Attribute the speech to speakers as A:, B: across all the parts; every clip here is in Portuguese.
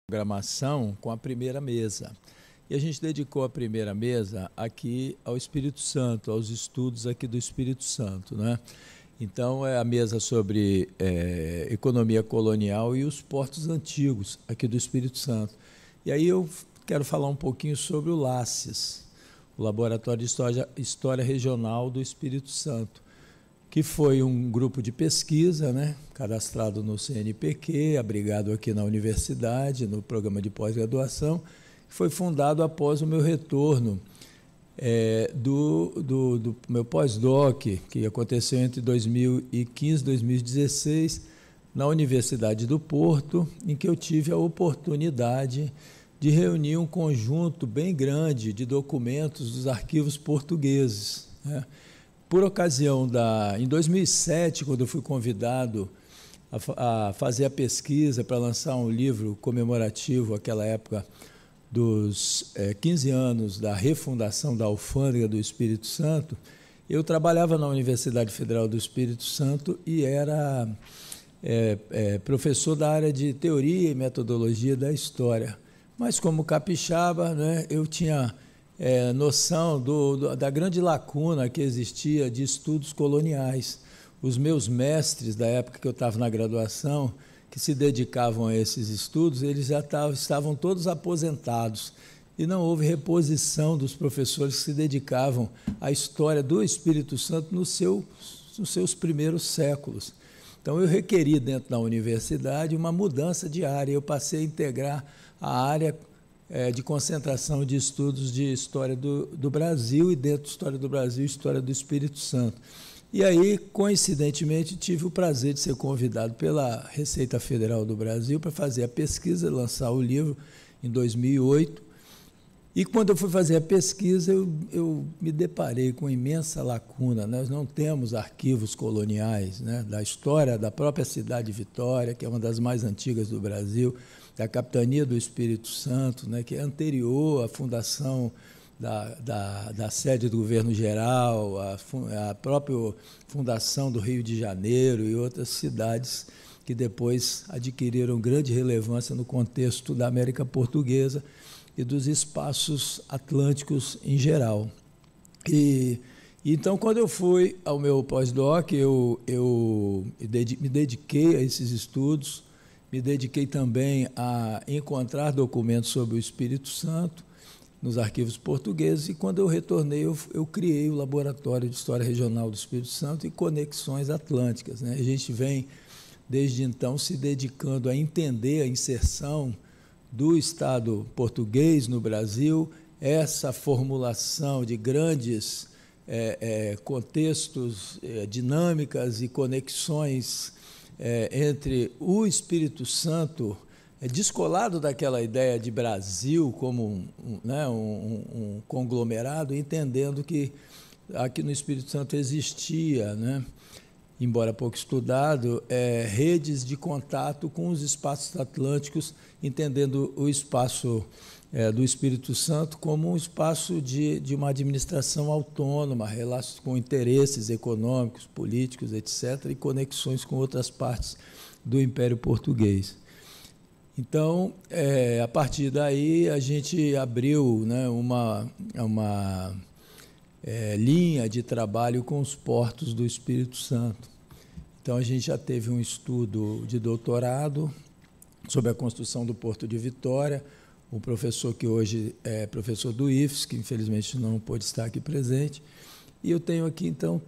A: programação com a primeira mesa. E a gente dedicou a primeira mesa aqui ao Espírito Santo, aos estudos aqui do Espírito Santo, né? Então, é a mesa sobre economia colonial e os portos antigos aqui do Espírito Santo. E aí eu quero falar um pouquinho sobre o LACES, o Laboratório de História Regional do Espírito Santo, que foi um grupo de pesquisa, né, cadastrado no CNPq, abrigado aqui na universidade, no programa de pós-graduação, que foi fundado após o meu retorno do meu pós-doc, que aconteceu entre 2015 e 2016, na Universidade do Porto, em que eu tive a oportunidade de reunir um conjunto bem grande de documentos dos arquivos portugueses, né? Por ocasião em 2007, quando eu fui convidado a fazer a pesquisa para lançar um livro comemorativo, àquela época, dos 15 anos da refundação da Alfândega do Espírito Santo, eu trabalhava na Universidade Federal do Espírito Santo e era professor da área de Teoria e Metodologia da História. Mas, como capixaba, né, eu tinha noção da grande lacuna que existia de estudos coloniais. Os meus mestres, da época que eu estava na graduação, que se dedicavam a esses estudos, eles já estavam todos aposentados, e não houve reposição dos professores que se dedicavam à história do Espírito Santo nos seus primeiros séculos. Então, eu requeri, dentro da universidade, uma mudança de área. Eu passei a integrar a área de concentração de estudos de história do Brasil, e dentro da história do Brasil, história do Espírito Santo. E aí, coincidentemente, tive o prazer de ser convidado pela Receita Federal do Brasil para fazer a pesquisa, lançar o livro em 2008. E quando eu fui fazer a pesquisa, eu me deparei com uma imensa lacuna. Nós não temos arquivos coloniais, né, da história da própria cidade de Vitória, que é uma das mais antigas do Brasil, da Capitania do Espírito Santo, né, que é anterior à fundação da sede do Governo Geral, a própria fundação do Rio de Janeiro e outras cidades que depois adquiriram grande relevância no contexto da América Portuguesa e dos espaços atlânticos em geral. Então, quando eu fui ao meu pós-doc, eu me dediquei a esses estudos, me dediquei também a encontrar documentos sobre o Espírito Santo nos arquivos portugueses, e quando eu retornei, eu criei o Laboratório de História Regional do Espírito Santo e Conexões Atlânticas, né? A gente vem, desde então, se dedicando a entender a inserção do Estado português no Brasil, essa formulação de grandes contextos, dinâmicas e conexões entre o Espírito Santo, descolado daquela ideia de Brasil como um conglomerado, entendendo que aqui no Espírito Santo existia, né, embora pouco estudado, redes de contato com os espaços atlânticos, entendendo o espaço do Espírito Santo como um espaço de uma administração autônoma, relações com interesses econômicos, políticos, etc., e conexões com outras partes do Império Português. Então, a partir daí, a gente abriu, né, uma linha de trabalho com os portos do Espírito Santo. Então, a gente já teve um estudo de doutorado sobre a construção do Porto de Vitória, um professor que hoje é professor do IFES, que infelizmente não pôde estar aqui presente, e eu tenho aqui, então,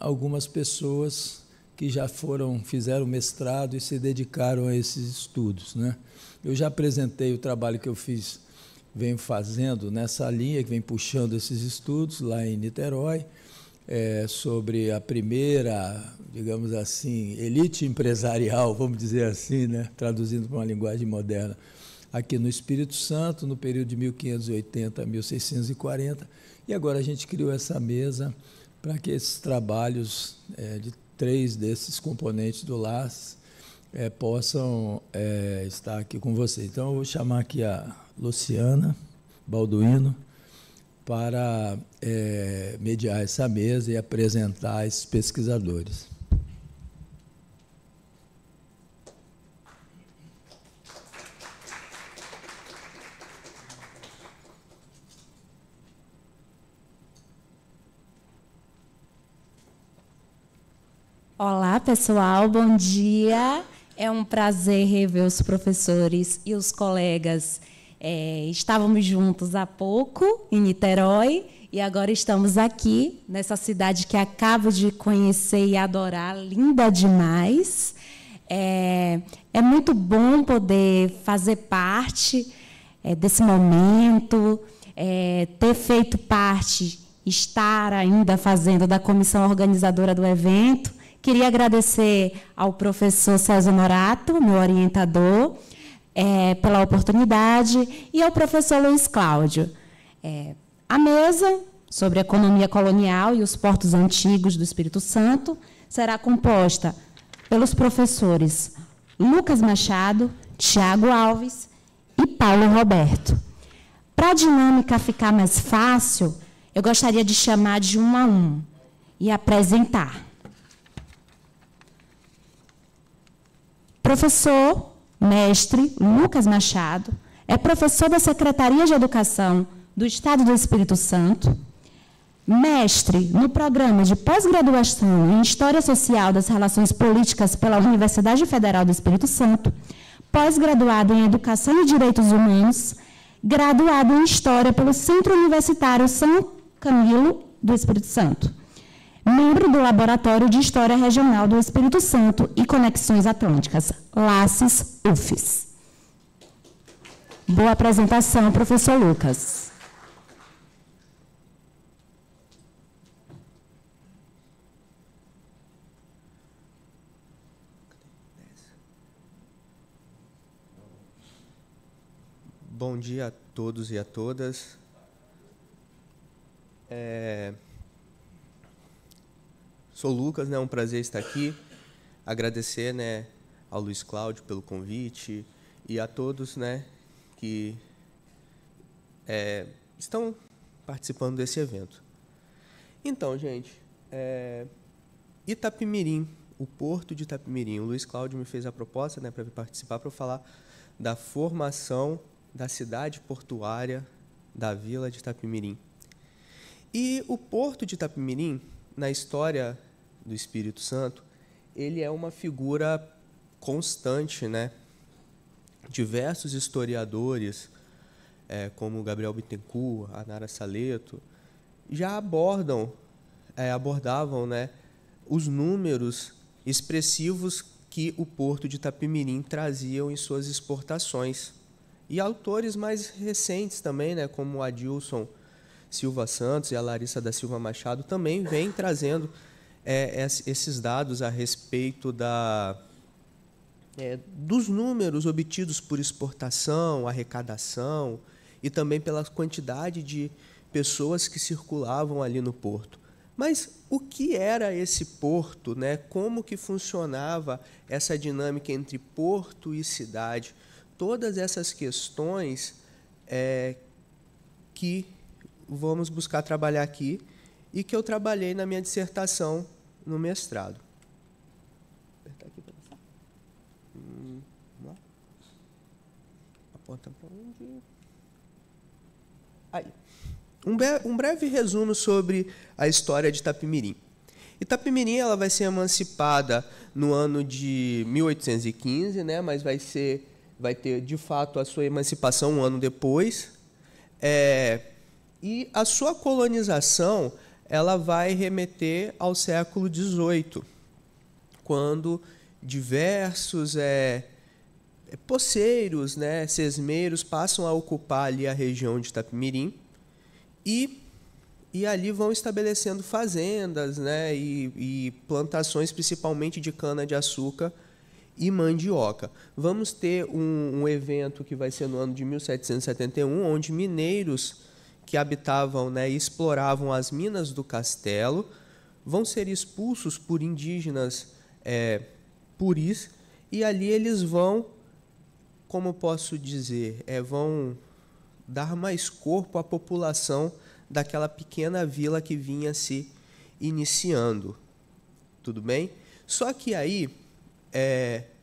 A: algumas pessoas que já fizeram mestrado e se dedicaram a esses estudos, né? Eu já apresentei o trabalho que eu venho fazendo nessa linha, que vem puxando esses estudos lá em Niterói, sobre a primeira, digamos assim, elite empresarial, vamos dizer assim, né, traduzindo para uma linguagem moderna, aqui no Espírito Santo, no período de 1580 a 1640, e agora a gente criou essa mesa para que esses trabalhos de 3 desses componentes do LACES possam estar aqui com você. Então, eu vou chamar aqui a Luciana Balduino para mediar essa mesa e apresentar esses pesquisadores.
B: Olá, pessoal, bom dia. É um prazer rever os professores e os colegas. Estávamos juntos há pouco, em Niterói, e agora estamos aqui, nessa cidade que acabo de conhecer e adorar, linda demais. É muito bom poder fazer parte desse momento, ter feito parte, estar ainda fazendo da comissão organizadora do evento. Queria agradecer ao professor César Norato, meu orientador, pela oportunidade, e ao professor Luiz Cláudio. A mesa sobre economia colonial e os portos antigos do Espírito Santo será composta pelos professores Lucas Machado, Tiago Alves e Paulo Roberto. Para a dinâmica ficar mais fácil, eu gostaria de chamar de um a um e apresentar. Professor, mestre Lucas Machado, é professor da Secretaria de Educação do Estado do Espírito Santo, mestre no programa de pós-graduação em História Social das Relações Políticas pela Universidade Federal do Espírito Santo, pós-graduado em Educação e Direitos Humanos, graduado em História pelo Centro Universitário São Camilo do Espírito Santo, membro do Laboratório de História Regional do Espírito Santo e Conexões Atlânticas, LACES UFES. Boa apresentação, professor Lucas.
C: Bom dia a todos e a todas. Sou o Lucas, é um prazer estar aqui. Agradecer, ao Luiz Cláudio pelo convite e a todos, que estão participando desse evento. Então, gente, Itapemirim, o Porto de Itapemirim. O Luiz Cláudio me fez a proposta, para vir participar, para eu falar da formação da cidade portuária da Vila de Itapemirim. E o Porto de Itapemirim, na história do Espírito Santo, ele é uma figura constante, Diversos historiadores, como Gabriel Bittencourt, Anara Saleto, já abordavam, os números expressivos que o Porto de Itapemirim trazia em suas exportações. E autores mais recentes também, como o Adilson Silva Santos e a Larissa da Silva Machado, também vêm trazendo esses dados a respeito dos números obtidos por exportação, arrecadação e também pela quantidade de pessoas que circulavam ali no porto. Mas o que era esse porto? Como que funcionava essa dinâmica entre porto e cidade? Todas essas questões que vamos buscar trabalhar aqui e que eu trabalhei na minha dissertação no mestrado. Vou apertar aqui para passar. Vamos lá. Aponta para onde? Aí. Um breve resumo sobre a história de Itapemirim. Itapemirim ela vai ser emancipada no ano de 1815, mas vai ter, de fato, a sua emancipação um ano depois. E a sua colonização ela vai remeter ao século XVIII, quando diversos poceiros, sesmeiros, passam a ocupar ali a região de Itapemirim e ali vão estabelecendo fazendas e plantações, principalmente de cana-de-açúcar e mandioca. Vamos ter um evento que vai ser no ano de 1771, onde mineiros que habitavam e exploravam as minas do castelo vão ser expulsos por indígenas puris, e ali eles vão, como posso dizer, vão dar mais corpo à população daquela pequena vila que vinha se iniciando. Tudo bem? Só que aí,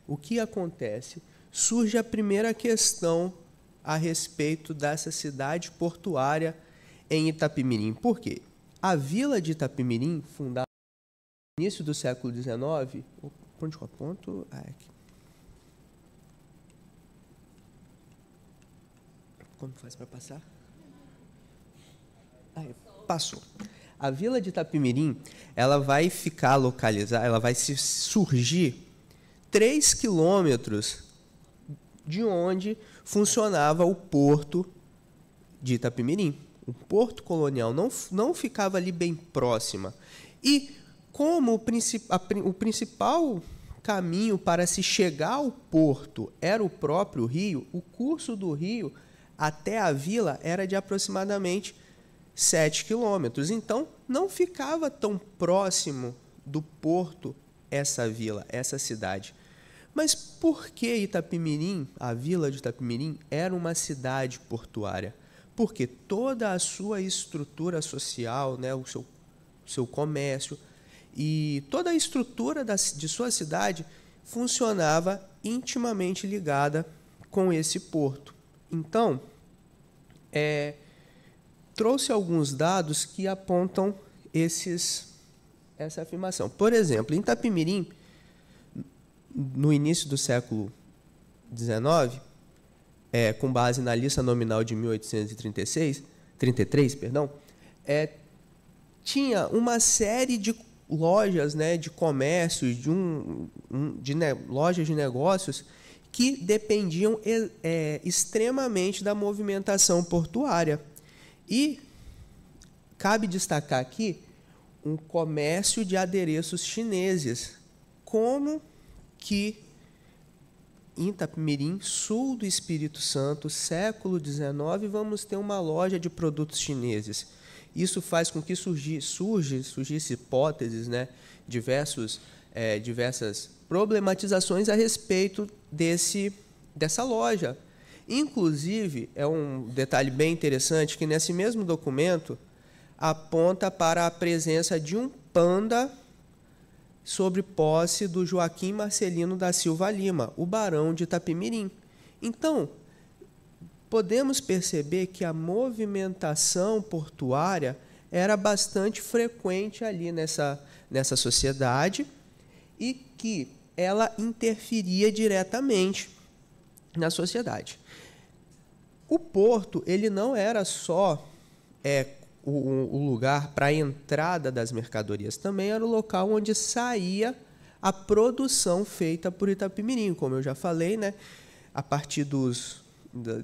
C: o que acontece? Surge a primeira questão a respeito dessa cidade portuária em Itapemirim. Por quê? A vila de Itapemirim, fundada início do século XIX, por onde eu aponto? Aqui. Como faz para passar? Passou. A vila de Itapemirim, ela vai ficar localizada, ela vai surgir 3 quilômetros de onde funcionava o porto de Itapemirim. O porto colonial não ficava ali bem próxima. E como o principal caminho para se chegar ao porto era o próprio rio, o curso do rio até a vila era de aproximadamente 7 quilômetros. Então, não ficava tão próximo do porto essa vila, essa cidade. Mas por que Itapemirim, a vila de Itapemirim, era uma cidade portuária? Porque toda a sua estrutura social, né, o seu comércio e toda a estrutura de sua cidade funcionava intimamente ligada com esse porto. Então, trouxe alguns dados que apontam essa afirmação. Por exemplo, em Itapemirim, no início do século XIX, com base na lista nominal de 1833, tinha uma série de lojas, né, de comércio, lojas de negócios que dependiam extremamente da movimentação portuária. E cabe destacar aqui um comércio de adereços chineses, como que em Itapemirim, sul do Espírito Santo, século XIX, vamos ter uma loja de produtos chineses. Isso faz com que surgisse hipóteses, né, diversas problematizações a respeito dessa loja. Inclusive, é um detalhe bem interessante que nesse mesmo documento aponta para a presença de um panda sobre posse do Joaquim Marcelino da Silva Lima, o barão de Itapemirim. Então, podemos perceber que a movimentação portuária era bastante frequente ali nessa sociedade e que ela interferia diretamente na sociedade. O porto, ele não era só o lugar para a entrada das mercadorias, também era o local onde saía a produção feita por Itapemirim. Como eu já falei, né, a partir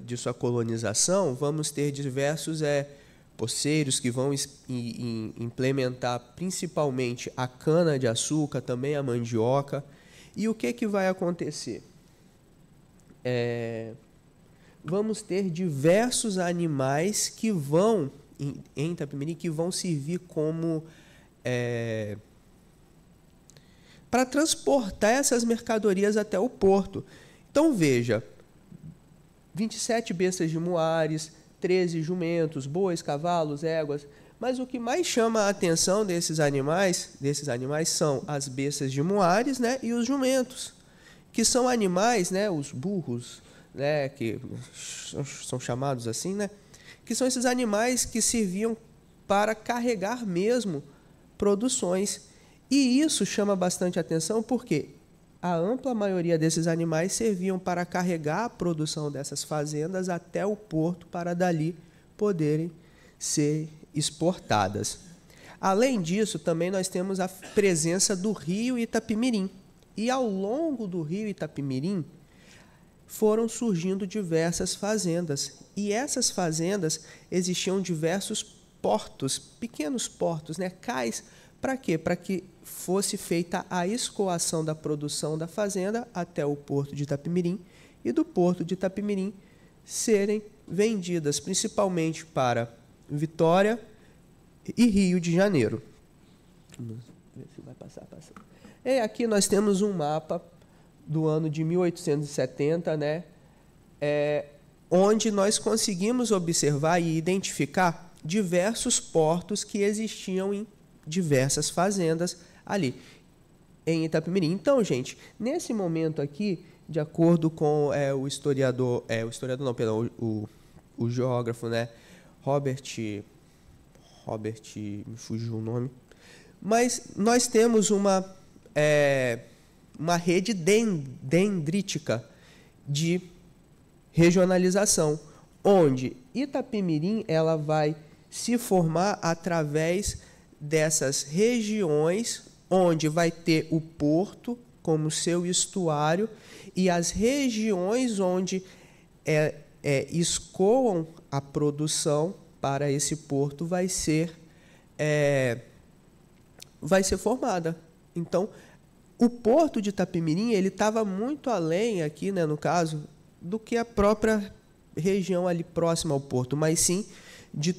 C: de sua colonização, vamos ter diversos poceiros que vão implementar principalmente a cana-de-açúcar, também a mandioca. E o que vai acontecer? Vamos ter diversos animais que vão, em Itapemirim, que vão servir como para transportar essas mercadorias até o porto. Então, veja, 27 bestas de muares, 13 jumentos, bois, cavalos, éguas. Mas o que mais chama a atenção desses animais são as bestas de muares, né, e os jumentos, que são animais, né, os burros, né, que são chamados assim, né, que são esses animais que serviam para carregar mesmo produções. E isso chama bastante atenção porque a ampla maioria desses animais serviam para carregar a produção dessas fazendas até o porto para dali poderem ser exportadas. Além disso, também nós temos a presença do rio Itapemirim. E ao longo do rio Itapemirim foram surgindo diversas fazendas. E essas fazendas existiam diversos portos, pequenos portos, né, cais. Para quê? Para que fosse feita a escoação da produção da fazenda até o porto de Itapemirim e do porto de Itapemirim serem vendidas principalmente para Vitória e Rio de Janeiro. Vamos ver se vai passar. E aqui nós temos um mapa do ano de 1870, né, onde nós conseguimos observar e identificar diversos portos que existiam em diversas fazendas ali em Itapemirim. Então, gente, nesse momento aqui, de acordo com o geógrafo, né, Robert, me fugiu o nome, Mas nós temos uma rede dendrítica de regionalização, onde Itapemirim ela vai se formar através dessas regiões, onde vai ter o porto como seu estuário e as regiões onde escoam a produção para esse porto vai ser formada. Então, o porto de Itapemirim ele estava muito além aqui, né, no caso, do que a própria região ali próxima ao porto, mas sim de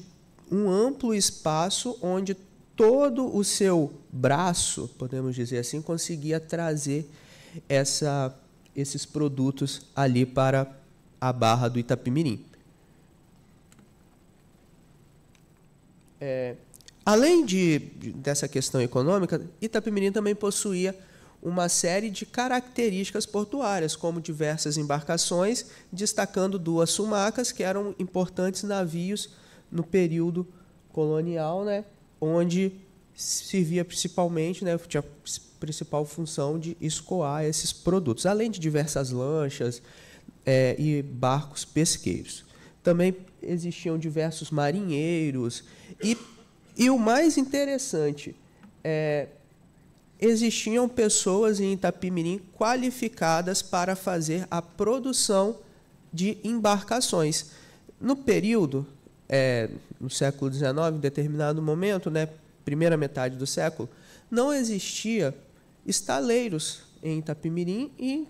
C: um amplo espaço onde todo o seu braço, podemos dizer assim, conseguia trazer esses produtos ali para a barra do Itapemirim. Além dessa questão econômica, Itapemirim também possuía uma série de características portuárias, como diversas embarcações, destacando 2 sumacas, que eram importantes navios no período colonial, né, onde servia principalmente, né, tinha a principal função de escoar esses produtos, além de diversas lanchas e barcos pesqueiros. Também existiam diversos marinheiros e o mais interessante existiam pessoas em Itapemirim qualificadas para fazer a produção de embarcações. No período, no século XIX, em determinado momento, né, primeira metade do século, não existia estaleiros em Itapemirim e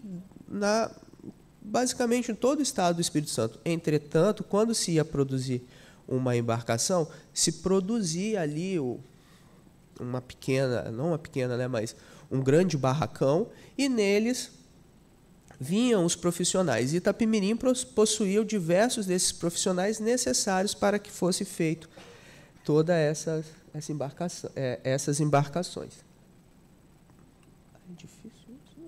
C: basicamente em todo o estado do Espírito Santo. Entretanto, quando se ia produzir uma embarcação, se produzia ali uma pequena, não uma pequena, né, mas um grande barracão, e neles vinham os profissionais. Itapemirim possuía diversos desses profissionais necessários para que fosse feito todas essas embarcações. É difícil isso?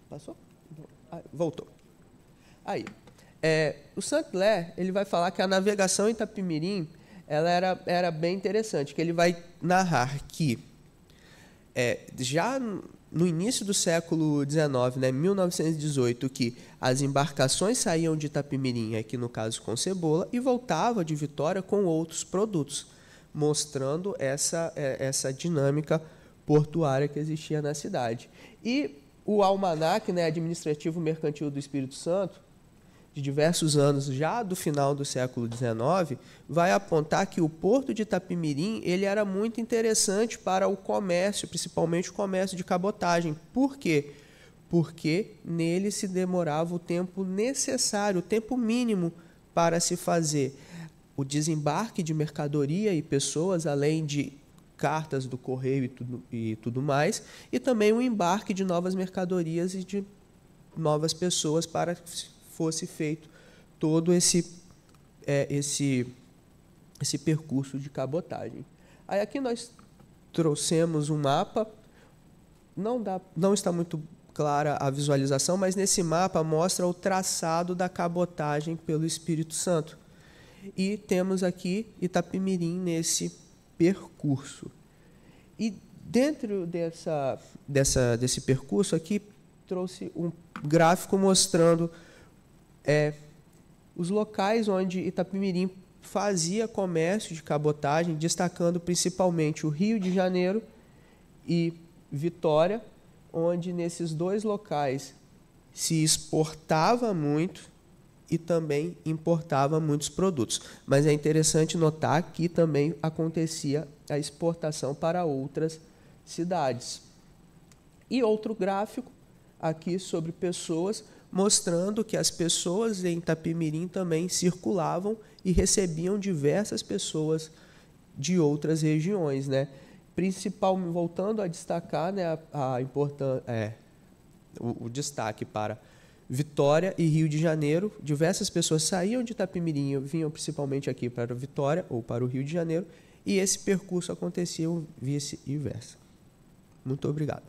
C: Passou? Voltou. Aí, o Saint-Hilaire, ele vai falar que a navegação em Itapemirim ela era bem interessante, que ele vai narrar que já no início do século XIX, né, 1918, que as embarcações saíam de Itapemirim, aqui no caso com cebola, e voltavam de Vitória com outros produtos, mostrando essa dinâmica portuária que existia na cidade. E o almanaque, né, administrativo mercantil do Espírito Santo, de diversos anos, já do final do século XIX, vai apontar que o porto de Itapemirim ele era muito interessante para o comércio, principalmente o comércio de cabotagem. Por quê? Porque nele se demorava o tempo necessário, o tempo mínimo para se fazer o desembarque de mercadoria e pessoas, além de cartas do correio e tudo mais, e também o embarque de novas mercadorias e de novas pessoas para fosse feito todo esse percurso de cabotagem. Aí aqui nós trouxemos um mapa, não está muito clara a visualização, mas nesse mapa mostra o traçado da cabotagem pelo Espírito Santo. E temos aqui Itapemirim nesse percurso. E dentro desse percurso aqui, trouxe um gráfico mostrando os locais onde Itapemirim fazia comércio de cabotagem, destacando principalmente o Rio de Janeiro e Vitória, onde nesses 2 locais se exportava muito e também importava muitos produtos. Mas é interessante notar que também acontecia a exportação para outras cidades. E outro gráfico aqui sobre pessoas, mostrando que as pessoas em Itapemirim também circulavam e recebiam diversas pessoas de outras regiões, né? Principalmente, voltando a destacar, né, o destaque para Vitória e Rio de Janeiro, diversas pessoas saíam de Itapemirim e vinham principalmente aqui para Vitória ou para o Rio de Janeiro, e esse percurso acontecia vice-versa. Muito obrigado.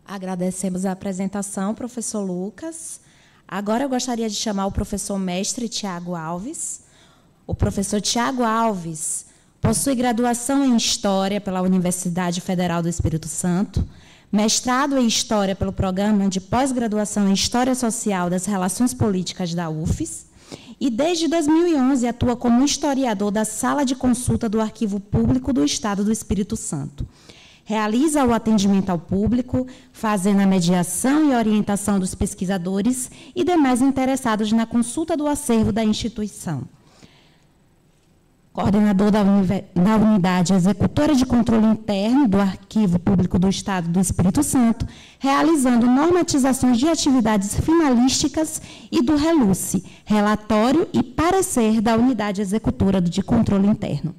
B: Agradecemos a apresentação, professor Lucas. Agora eu gostaria de chamar o professor mestre Tiago Alves. O professor Tiago Alves possui graduação em História pela Universidade Federal do Espírito Santo, mestrado em História pelo Programa de Pós-Graduação em História Social das Relações Políticas da UFES, e desde 2011 atua como historiador da Sala de Consulta do Arquivo Público do Estado do Espírito Santo. Realiza o atendimento ao público, fazendo a mediação e orientação dos pesquisadores e demais interessados na consulta do acervo da instituição. Coordenador da Unidade Executora de Controle Interno do Arquivo Público do Estado do Espírito Santo, realizando normatizações de atividades finalísticas e do RELUCE, Relatório e Parecer da Unidade Executora de Controle Interno.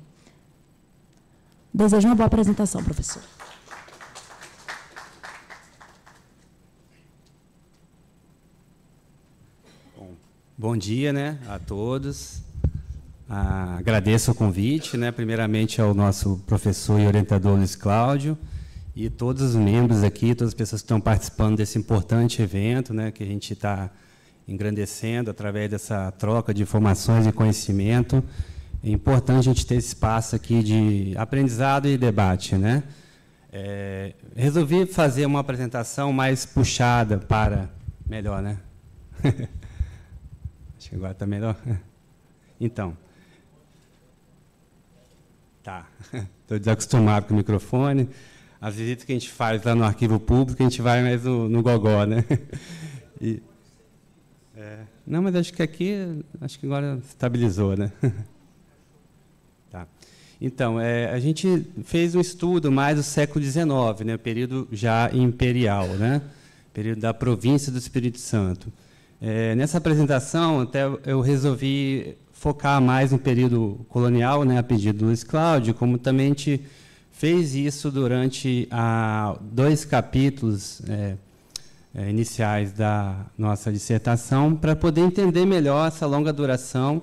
B: Desejo uma boa apresentação, professor.
D: Bom dia, né, a todos. Agradeço o convite, né, primeiramente ao nosso professor e orientador Luiz Cláudio e todos os membros aqui, todas as pessoas que estão participando desse importante evento, né, que a gente está engrandecendo através dessa troca de informações e conhecimento. É importante a gente ter esse espaço aqui de aprendizado e debate, né? Resolvi fazer uma apresentação mais puxada para... Melhor, né? Acho que agora está melhor. Então. Tá. Estou desacostumado com o microfone. As visitas que a gente faz lá no arquivo público, a gente vai mais no gogó, né? Não, mas acho que aqui, acho que agora estabilizou, né? Tá. Então, a gente fez um estudo mais do século XIX, né, período já imperial, né, período da província do Espírito Santo. Nessa apresentação, até eu resolvi focar mais no período colonial, né, a pedido do Luiz Cláudio, como também a gente fez isso durante 2 capítulos iniciais da nossa dissertação, para poder entender melhor essa longa duração.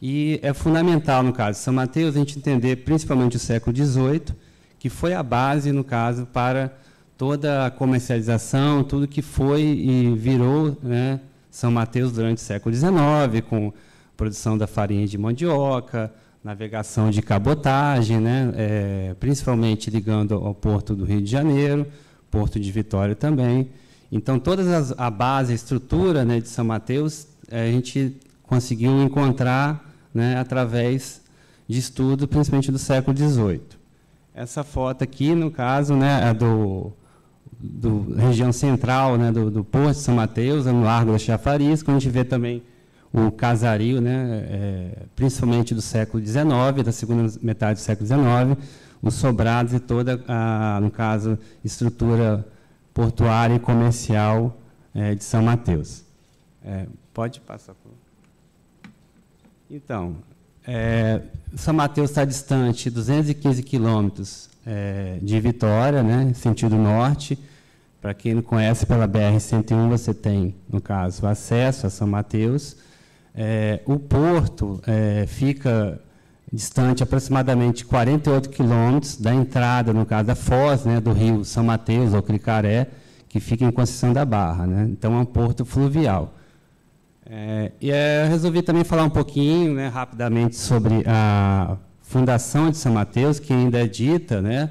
D: E é fundamental, no caso de São Mateus, a gente entender principalmente o século XVIII, que foi a base, no caso, para toda a comercialização, tudo que foi e virou, né, São Mateus durante o século XIX, com produção da farinha de mandioca, navegação de cabotagem, né, principalmente ligando ao porto do Rio de Janeiro, porto de Vitória também. Então, toda a base, a estrutura, né, de São Mateus, a gente conseguiu encontrar, né, através de estudo, principalmente do século XVIII. Essa foto aqui, no caso, né, é do região central, né, do Porto de São Mateus, no Largo da Chafariz, quando a gente vê também o casario, né, principalmente do século XIX, da segunda metade do século XIX, os sobrados e toda, no caso, estrutura portuária e comercial de São Mateus. Pode passar, por... Então, São Mateus está distante 215 quilômetros de Vitória, né, sentido norte. Para quem não conhece, pela BR-101 você tem, no caso, acesso a São Mateus. O porto fica distante aproximadamente 48 quilômetros da entrada, no caso, da foz, né, do rio São Mateus, ou Cricaré, que fica em Conceição da Barra, né? Então, é um porto fluvial. Eu resolvi também falar um pouquinho, né, rapidamente, sobre a fundação de São Mateus, que ainda é dita, né,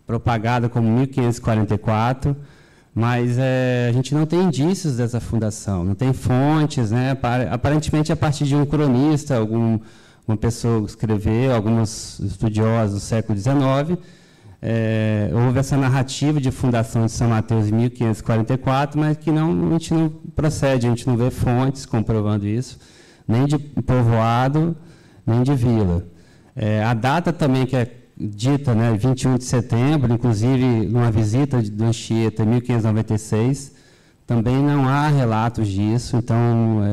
D: propagada como 1544, mas a gente não tem indícios dessa fundação, não tem fontes, né, aparentemente a partir de um cronista, uma pessoa que escreveu, alguns estudiosos do século XIX, houve essa narrativa de fundação de São Mateus em 1544, mas que a gente não procede, a gente não vê fontes comprovando isso, nem de povoado, nem de vila. A data também que é dita, né, 21 de setembro, inclusive numa visita do Anchieta, em 1596, também não há relatos disso. Então,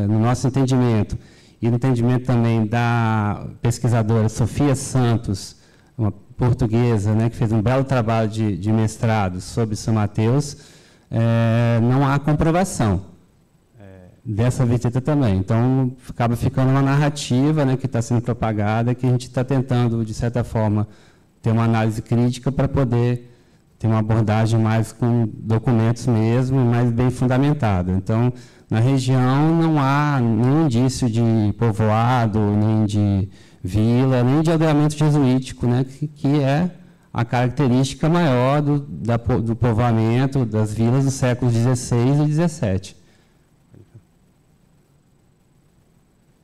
D: no nosso entendimento, e no entendimento também da pesquisadora Sofia Santos, uma portuguesa, né, que fez um belo trabalho de mestrado sobre São Mateus, não há comprovação dessa visita também. Então, acaba ficando uma narrativa, né, que está sendo propagada, que a gente está tentando, de certa forma, ter uma análise crítica para poder tem uma abordagem mais com documentos mesmo, mais bem fundamentada. Então, na região não há nenhum indício de povoado, nem de vila, nem de aldeamento jesuítico, né, que é a característica maior do povoamento das vilas dos séculos XVI e XVII.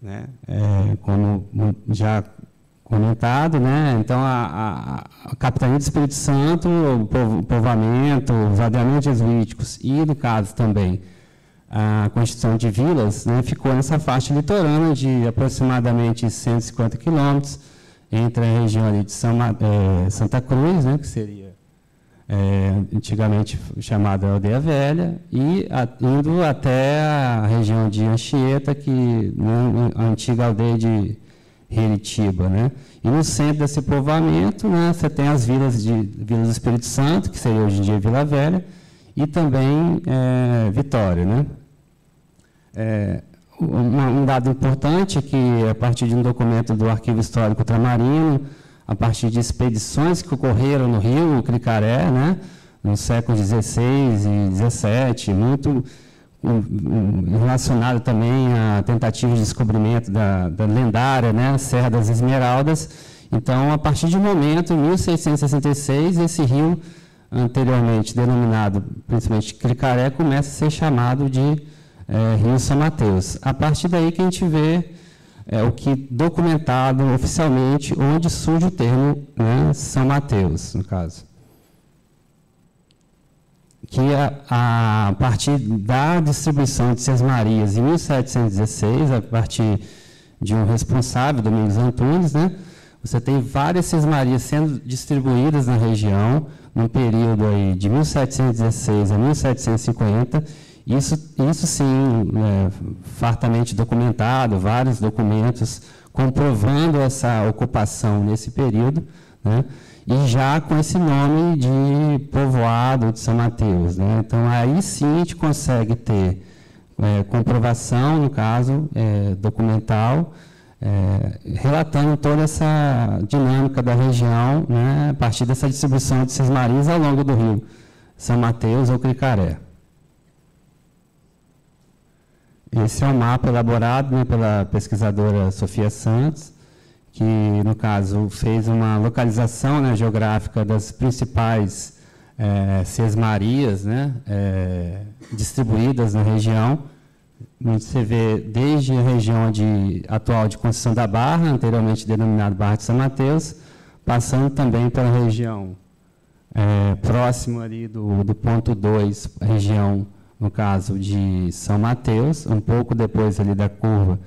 D: Né? Como já comentado, né? Então a Capitania do Espírito Santo, o povoamento, os aldeamentos jesuíticos e, no caso também, a constituição de vilas, né, ficou nessa faixa litorânea de aproximadamente 150 quilômetros entre a região ali de Santa Cruz, né, que seria antigamente chamada Aldeia Velha, e indo até a região de Anchieta, que a antiga aldeia de Heritiba, né? E no centro desse povoamento, né, você tem as vilas do Espírito Santo, que seria hoje em dia Vila Velha, e também Vitória, né? Um dado importante é que, a partir de um documento do Arquivo Histórico Ultramarino, a partir de expedições que ocorreram no rio Cricaré, né, no século XVI e XVII, muito relacionado também à tentativa de descobrimento da lendária, né, Serra das Esmeraldas. Então, a partir de um momento, em 1666, esse rio, anteriormente denominado principalmente Cricaré, começa a ser chamado de Rio São Mateus. A partir daí que a gente vê o que documentado oficialmente, onde surge o termo, né, São Mateus, no caso. Que a partir da distribuição de Sesmarias em 1716, a partir de um responsável, Domingos Antunes, né, você tem várias Sesmarias sendo distribuídas na região, no período aí de 1716 a 1750, isso sim, fartamente documentado, vários documentos comprovando essa ocupação nesse período, né? E já com esse nome de povoado de São Mateus, né? Então, aí sim a gente consegue ter comprovação, no caso, documental, relatando toda essa dinâmica da região, né, a partir dessa distribuição de sesmarias ao longo do rio São Mateus ou Cricaré. Esse é um mapa elaborado, né, pela pesquisadora Sofia Santos, que, no caso, fez uma localização, né, geográfica das principais sesmarias, né, distribuídas na região. Você vê desde a região atual de Conceição da Barra, anteriormente denominada Barra de São Mateus, passando também pela região próximo ali do ponto 2, região, no caso, de São Mateus, um pouco depois ali da curva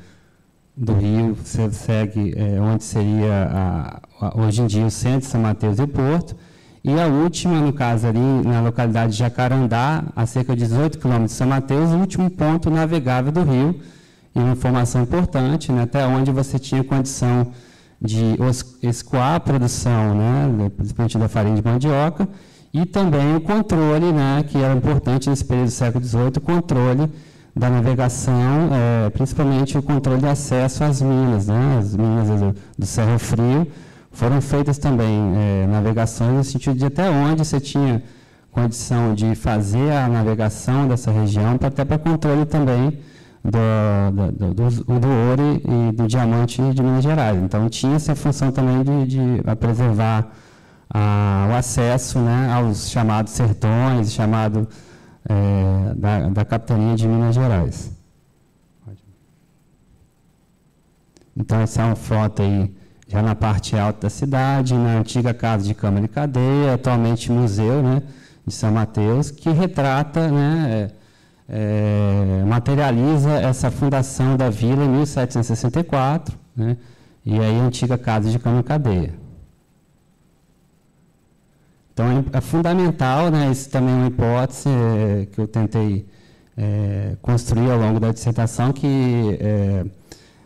D: do rio, você segue onde seria, hoje em dia, o centro de São Mateus e Porto, e a última, no caso, ali na localidade de Jacarandá, a cerca de 18 quilômetros de São Mateus, o último ponto navegável do rio, e uma informação importante, né, até onde você tinha condição de escoar a produção, né, principalmente da farinha de mandioca, e também o controle, né, que era importante nesse período do século XVIII, o controle da navegação, principalmente o controle de acesso às minas, né, as minas do Cerro Frio. Foram feitas também navegações no sentido de até onde você tinha condição de fazer a navegação dessa região, até para controle também do ouro e do diamante de Minas Gerais. Então, tinha essa função também de preservar o acesso, né, aos chamados sertões, chamado da capitania de Minas Gerais. Então, essa é uma foto aí já na parte alta da cidade, na antiga casa de Câmara e Cadeia, atualmente museu, né, de São Mateus, que retrata, né, materializa essa fundação da vila em 1764, né, e aí a antiga casa de Câmara e Cadeia. Então, é fundamental, né, isso também é uma hipótese que eu tentei construir ao longo da dissertação, que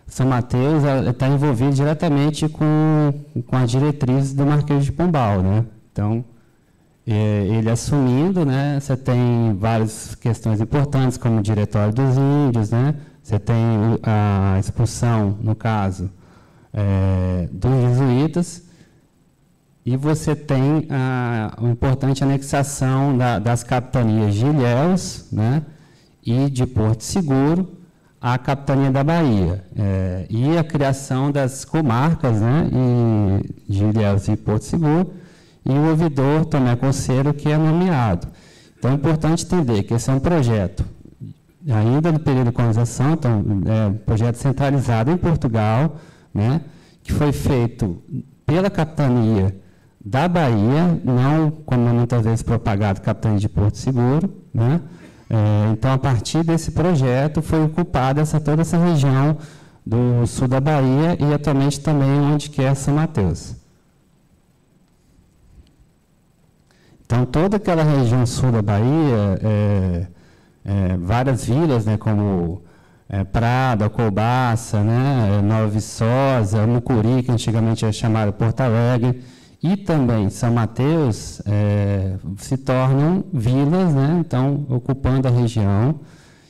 D: São Mateus está envolvido diretamente com as diretrizes do Marquês de Pombal, né? Então, ele assumindo, né, você tem várias questões importantes, como o Diretório dos Índios, né? Você tem a expulsão, no caso, dos jesuítas, E você tem uma importante anexação das capitanias de Ilhéus, né, e de Porto Seguro à capitania da Bahia. E a criação das comarcas, né, de Ilhéus e Porto Seguro, e o ouvidor Tomé Conselho, que é nomeado. Então, é importante entender que esse é um projeto, ainda no período de colonização, então, um projeto centralizado em Portugal, né, que foi feito pela capitania da Bahia, não, como muitas vezes propagado, capitania de Porto Seguro, né? Então, a partir desse projeto, foi ocupada toda essa região do sul da Bahia e, atualmente, também onde que é São Mateus. Então, toda aquela região sul da Bahia, várias vilas, né, como Prado, Alcobaça, né, Nova Viçosa, Mucuri, que antigamente era chamado Porto Alegre, e também São Mateus, se tornam vilas, né, então, ocupando a região.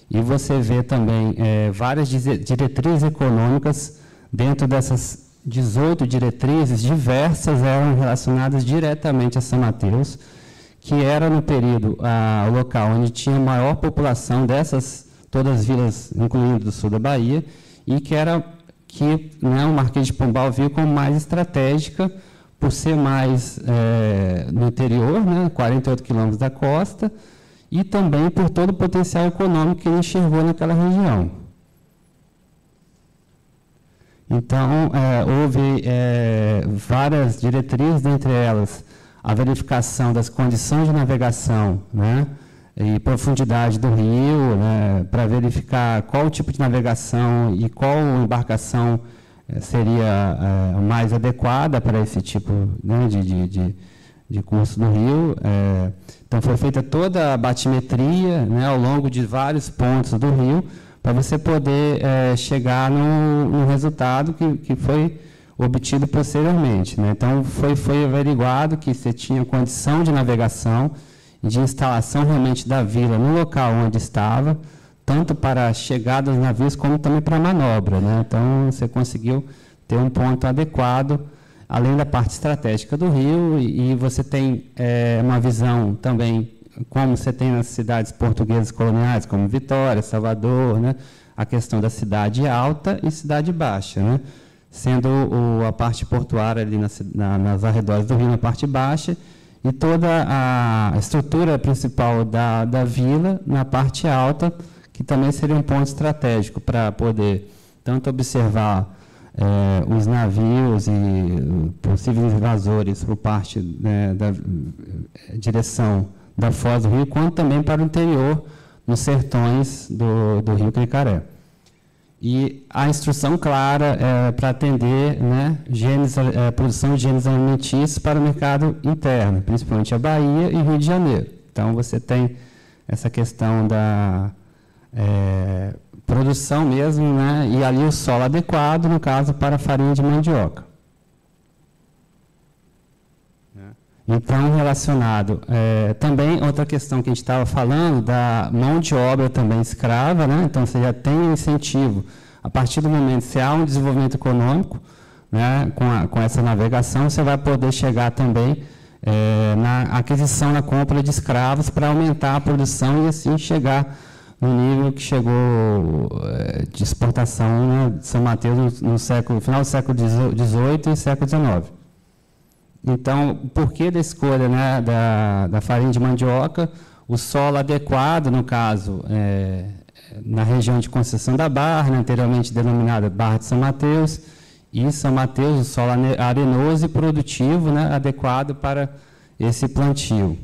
D: E você vê também várias diretrizes econômicas. Dentro dessas 18 diretrizes, diversas eram relacionadas diretamente a São Mateus, que era no período o local onde tinha maior população todas as vilas, incluindo do sul da Bahia, e que o Marquês de Pombal viu como mais estratégica, por ser mais no interior, né, 48 quilômetros da costa, e também por todo o potencial econômico que ele enxergou naquela região. Então, houve várias diretrizes, dentre elas a verificação das condições de navegação, né, e profundidade do rio, né, para verificar qual tipo de navegação e qual embarcação seria mais adequada para esse tipo, né, de curso do rio. Então, foi feita toda a batimetria, né, ao longo de vários pontos do rio, para você poder chegar no resultado que foi obtido posteriormente, né? Então, foi averiguado que você tinha condição de navegação e de instalação realmente da vila no local onde estava, tanto para a chegada dos navios como também para a manobra, né? Então, você conseguiu ter um ponto adequado, além da parte estratégica do rio, e você tem uma visão também, como você tem nas cidades portuguesas coloniais, como Vitória, Salvador, né? A questão da cidade alta e cidade baixa, né? Sendo a parte portuária ali nas arredores do rio na parte baixa, e toda a estrutura principal da vila na parte alta, que também seria um ponto estratégico para poder tanto observar os navios e possíveis invasores por parte, né, da direção da foz do rio, quanto também para o interior, nos sertões do rio Cricaré. E a instrução clara para atender, né, produção de genes alimentícios para o mercado interno, principalmente a Bahia e Rio de Janeiro. Então, você tem essa questão da produção mesmo, né, e ali o solo adequado, no caso, para a farinha de mandioca. Então, relacionado, também outra questão que a gente estava falando, da mão de obra também escrava, né? Então, você já tem um incentivo, a partir do momento que há um desenvolvimento econômico, né, com essa navegação, você vai poder chegar também na aquisição, na compra de escravos para aumentar a produção e assim chegar no nível que chegou de exportação, né, de São Mateus no final do século XVIII e século XIX. Então, o porquê da escolha, né, da farinha de mandioca? O solo adequado, no caso, na região de Conceição da Barra, né, anteriormente denominada Barra de São Mateus, e São Mateus, o solo arenoso e produtivo, né, adequado para esse plantio.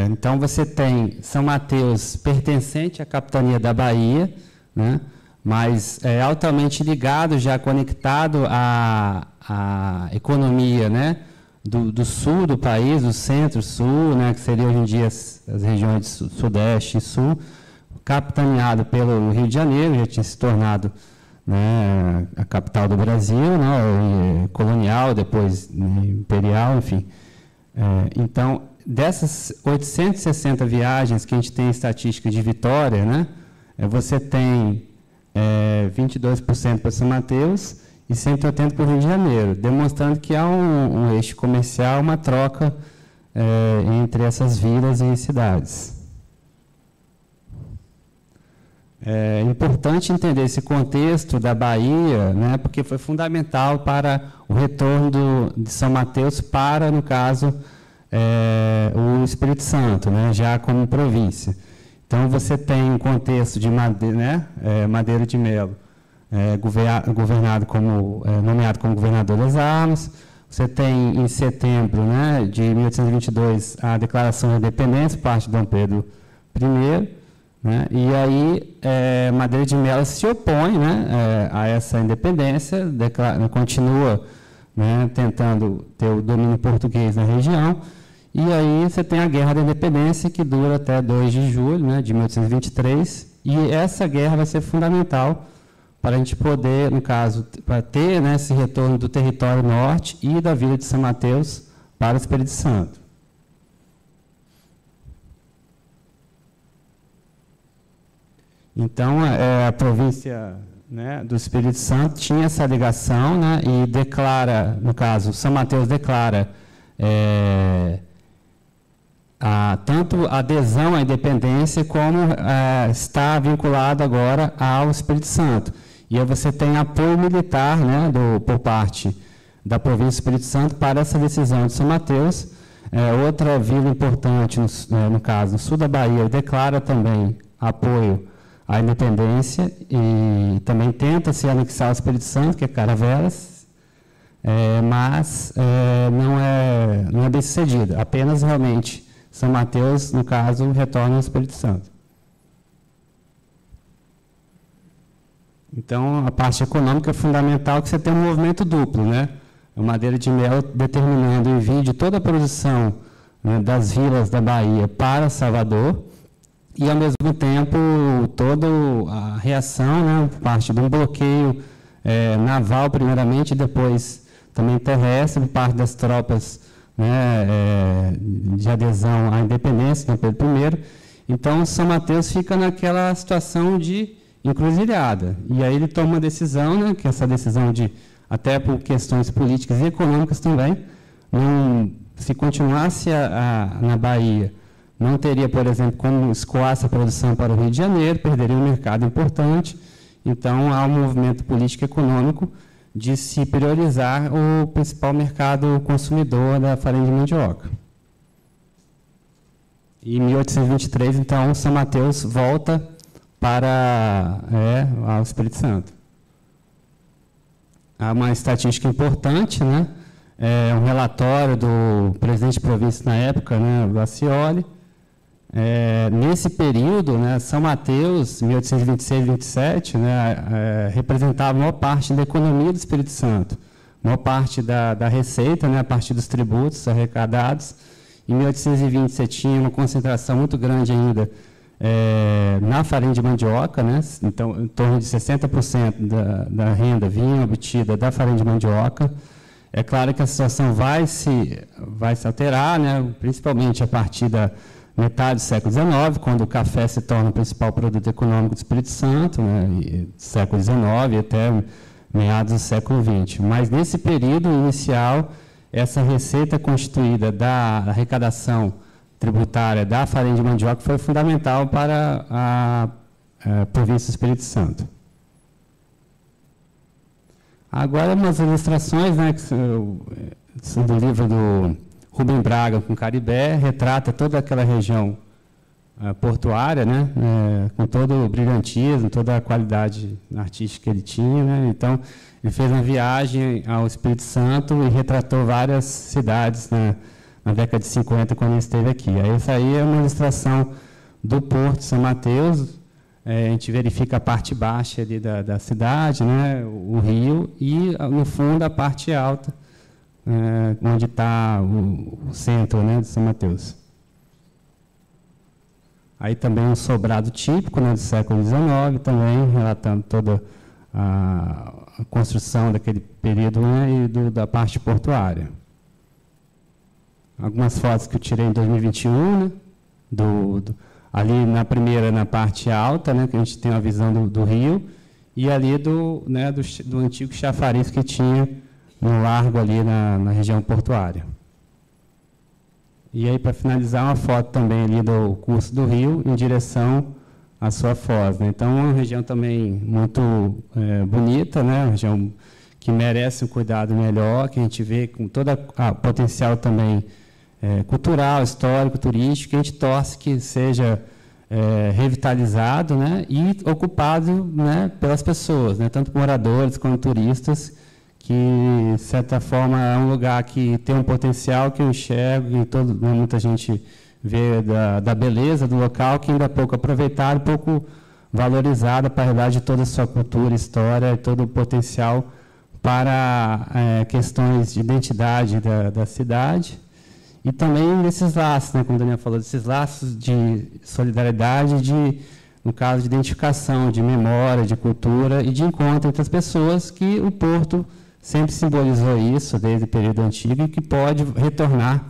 D: Então, você tem São Mateus pertencente à capitania da Bahia, né, mas altamente ligado, já conectado à economia, né, do sul do país, do centro-sul, né, que seria hoje em dia as regiões de sudeste e sul, capitaneado pelo Rio de Janeiro, já tinha se tornado, né, a capital do Brasil, né, colonial, depois, né, imperial, enfim. Então, dessas 860 viagens que a gente tem em estatística de Vitória, né, você tem 22% para São Mateus e 180 para o Rio de Janeiro, demonstrando que há um eixo comercial, uma troca entre essas vilas e cidades. É importante entender esse contexto da Bahia, né, porque foi fundamental para o retorno de São Mateus para, no caso, o Espírito Santo, né, já como província. Então, você tem um contexto de Madeira de Melo, governado como, nomeado como governador das armas. Você tem, em setembro, né, de 1822, a Declaração de Independência, por parte de Dom Pedro I. Né? E aí, Madeira de Melo se opõe, né, a essa independência, continua, né, tentando ter o domínio português na região. E aí você tem a Guerra da Independência, que dura até 2 de julho, né, de 1823. E essa guerra vai ser fundamental para a gente poder, no caso, para ter, né, esse retorno do território norte e da Vila de São Mateus para o Espírito Santo. Então, a província, né, do Espírito Santo tinha essa ligação, né, e declara, no caso, São Mateus declara tanto a adesão à independência como está vinculado agora ao Espírito Santo. E aí você tem apoio militar, né, por parte da província do Espírito Santo para essa decisão de São Mateus. Outra vila importante, no caso, no sul da Bahia, declara também apoio à independência e também tenta se anexar ao Espírito Santo, que é Caravelas, mas não é bem sucedida. Apenas realmente São Mateus, no caso, retorna ao Espírito Santo. Então, a parte econômica é fundamental, que você tem um movimento duplo, né? A Madeira de Melo determinando o envio de toda a produção, né, das vilas da Bahia para Salvador, e, ao mesmo tempo, toda a reação, né, por parte de um bloqueio naval, primeiramente, e depois também terrestre, por parte das tropas, né, de adesão à independência, Dom Pedro I. Então, São Mateus fica naquela situação de encruzilhada. E aí ele toma uma decisão, né, que essa decisão até por questões políticas e econômicas também, se continuasse na Bahia, não teria, por exemplo, como escoar essa produção para o Rio de Janeiro, perderia um mercado importante. Então, há um movimento político e econômico de se priorizar o principal mercado consumidor da farinha de mandioca. Em 1823, então, São Mateus volta para ao Espírito Santo. Há uma estatística importante, né? Um relatório do presidente de província na época, né, Lacioli. Nesse período, né, São Mateus, 1826-27, né, representava a maior parte da economia do Espírito Santo, a maior parte da receita, né, a partir dos tributos arrecadados. Em 1820, você tinha uma concentração muito grande ainda na farinha de mandioca, né, então, em torno de 60% da renda vinha obtida da farinha de mandioca. É claro que a situação vai se alterar, né, principalmente a partir da metade do século XIX, quando o café se torna o principal produto econômico do Espírito Santo, né, século XIX até meados do século XX. Mas, nesse período inicial, essa receita constituída da arrecadação tributária da farinha de mandioca foi fundamental para a província do Espírito Santo. Agora, umas ilustrações, né, que são do livro do Rubem Braga com Caribé, retrata toda aquela região portuária, né, com todo o brilhantismo, toda a qualidade artística que ele tinha, né. Então, ele fez uma viagem ao Espírito Santo e retratou várias cidades na década de 50, quando ele esteve aqui. Aí, essa aí é uma ilustração do Porto de São Mateus. A gente verifica a parte baixa ali da cidade, né, o rio, e, no fundo, a parte alta, onde está o centro, né, de São Mateus. Aí também um sobrado típico, né, do século XIX, também relatando toda a construção daquele período, né, e da parte portuária. Algumas fotos que eu tirei em 2021, né, ali na primeira, na parte alta, né, que a gente tem uma visão do rio, e ali do antigo chafariz que tinha no largo ali na região portuária. E aí, para finalizar, uma foto também ali do curso do Rio em direção à sua foz, né? Então, é uma região também muito bonita, né? Uma região que merece um cuidado melhor, que a gente vê com todo o potencial também cultural, histórico, turístico, que a gente torce que seja revitalizado, né? E ocupado, né, pelas pessoas, né? Tanto moradores quanto turistas, que, de certa forma, é um lugar que tem um potencial que eu enxergo, e muita gente vê da beleza do local, que ainda é pouco aproveitado, pouco valorizado para a realidade de toda a sua cultura, história, e todo o potencial para questões de identidade da cidade, e também desses laços, né, como a Daniela falou, desses laços de solidariedade, no caso de identificação, de memória, de cultura e de encontro entre as pessoas, que o Porto sempre simbolizou isso desde o período antigo e que pode retornar,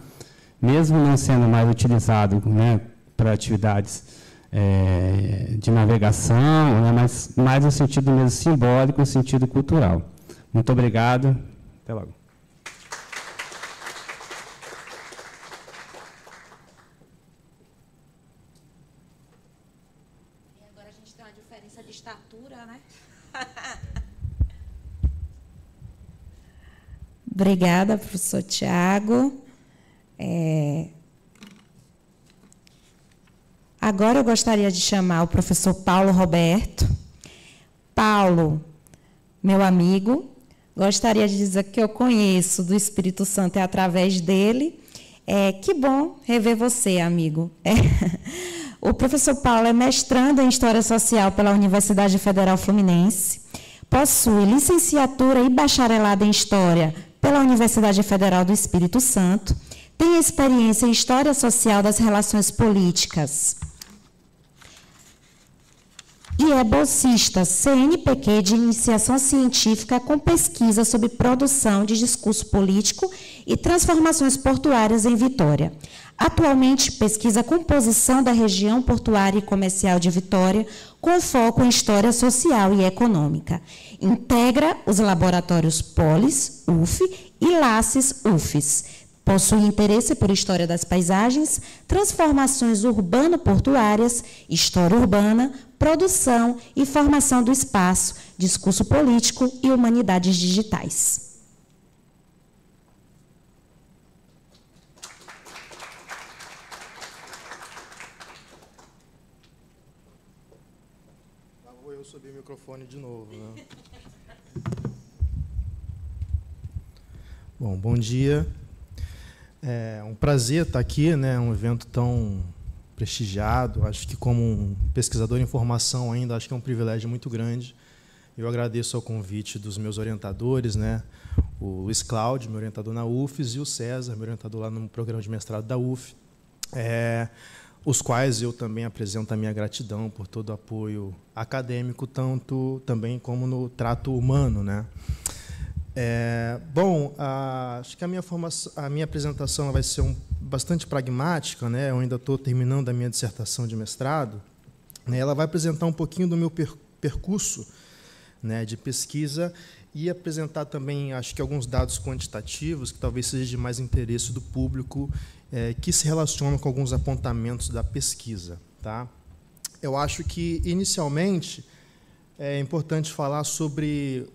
D: mesmo não sendo mais utilizado, né, para atividades de navegação, né, mas mais no sentido mesmo simbólico, no sentido cultural. Muito obrigado. Até logo.
B: E agora a gente tem uma diferença de estatura, né? Obrigada, professor Tiago. Agora eu gostaria de chamar o professor Paulo Roberto. Paulo, meu amigo, gostaria de dizer que eu conheço do Espírito Santo através dele. Que bom rever você, amigo. O professor Paulo é mestrando em História Social pela Universidade Federal Fluminense, possui licenciatura e bacharelado em História pela Universidade Federal do Espírito Santo, tem experiência em História Social das Relações Políticas e é bolsista CNPq de iniciação científica com pesquisa sobre produção de discurso político e transformações portuárias em Vitória. Atualmente, pesquisa a composição da região portuária e comercial de Vitória, com foco em história social e econômica. Integra os laboratórios Polis, UF, e Laces, UFES. Possui interesse por história das paisagens, transformações urbano-portuárias, história urbana, produção e formação do espaço, discurso político e humanidades digitais.
E: Vou eu subir o microfone de novo, né? Bom dia. É um prazer estar aqui, né? Um evento tão prestigiado. Acho que, como um pesquisador em formação ainda, acho que é um privilégio muito grande. Eu agradeço ao convite dos meus orientadores, né? O Luiz Cláudio, meu orientador na UFES, e o César, meu orientador lá no programa de mestrado da UF, os quais eu também apresento a minha gratidão por todo o apoio acadêmico, tanto também como no trato humano, né? Acho que a minha apresentação vai ser bastante pragmática, né? Eu ainda estou terminando a minha dissertação de mestrado, né? Ela vai apresentar um pouquinho do meu percurso, né, de pesquisa, e apresentar também, acho que, alguns dados quantitativos que talvez seja de mais interesse do público, que se relacionam com alguns apontamentos da pesquisa, tá? Eu acho que, inicialmente, é importante falar sobre,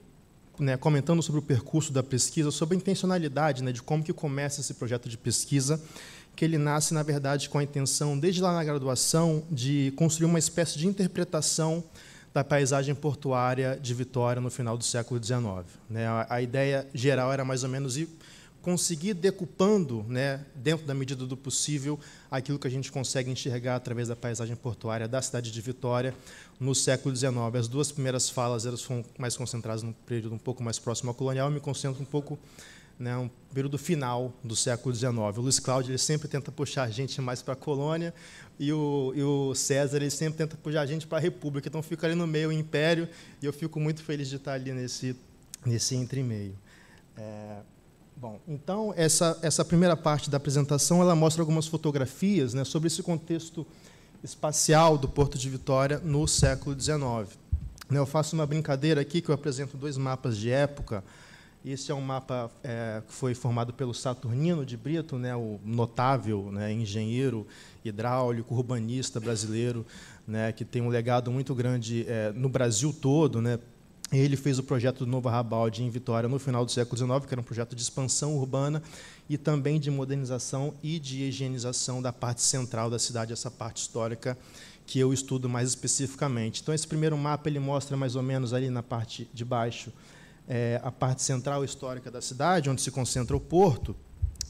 E: né, comentando sobre o percurso da pesquisa, sobre a intencionalidade, né, de como que começa esse projeto de pesquisa, que ele nasce, na verdade, com a intenção, desde lá na graduação, de construir uma espécie de interpretação da paisagem portuária de Vitória no final do século XIX. Né? A ideia geral era, mais ou menos, ir conseguir decupando, né, dentro da medida do possível, aquilo que a gente consegue enxergar através da paisagem portuária da cidade de Vitória no século XIX. As duas primeiras falas elas foram mais concentradas num período um pouco mais próximo ao colonial, eu me concentro um pouco, né, um período final do século XIX. O Luiz Cláudio ele sempre tenta puxar a gente mais para a colônia, e o César ele sempre tenta puxar a gente para a República. Então, fica ali no meio o Império, e eu fico muito feliz de estar ali nesse entre-meio. Então, essa primeira parte da apresentação ela mostra algumas fotografias, né, sobre esse contexto espacial do Porto de Vitória no século XIX. Eu faço uma brincadeira aqui, que eu apresento 2 mapas de época. Esse é um mapa que foi formado pelo Saturnino de Brito, né, o notável, né, engenheiro hidráulico, urbanista brasileiro, né, que tem um legado muito grande no Brasil todo, né. Ele fez o projeto do Novo Arrabalde em Vitória no final do século XIX, que era um projeto de expansão urbana e também de modernização e de higienização da parte central da cidade, essa parte histórica que eu estudo mais especificamente. Então, esse primeiro mapa ele mostra mais ou menos ali na parte de baixo a parte central histórica da cidade, onde se concentra o porto,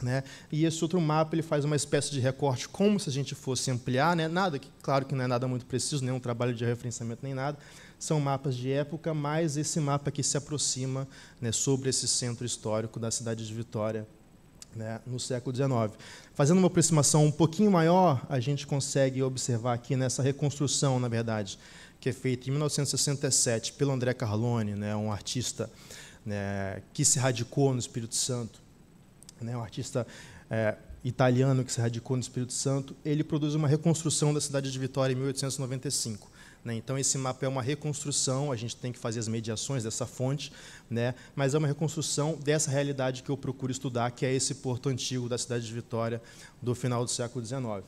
E: né? E esse outro mapa ele faz uma espécie de recorte, como se a gente fosse ampliar, né? Nada, claro que não é nada muito preciso, nenhum trabalho de referenciamento nem nada, são mapas de época, mas esse mapa aqui se aproxima, né, sobre esse centro histórico da cidade de Vitória, né, no século XIX. Fazendo uma aproximação um pouquinho maior, a gente consegue observar aqui nessa reconstrução, na verdade, que é feita em 1967 pelo André Carlone, né, um artista, né, que se radicou no Espírito Santo, né, um artista italiano que se radicou no Espírito Santo. Ele produz uma reconstrução da cidade de Vitória em 1895. Né, então, esse mapa é uma reconstrução, a gente tem que fazer as mediações dessa fonte, né, mas é uma reconstrução dessa realidade que eu procuro estudar, que é esse porto antigo da cidade de Vitória do final do século XIX.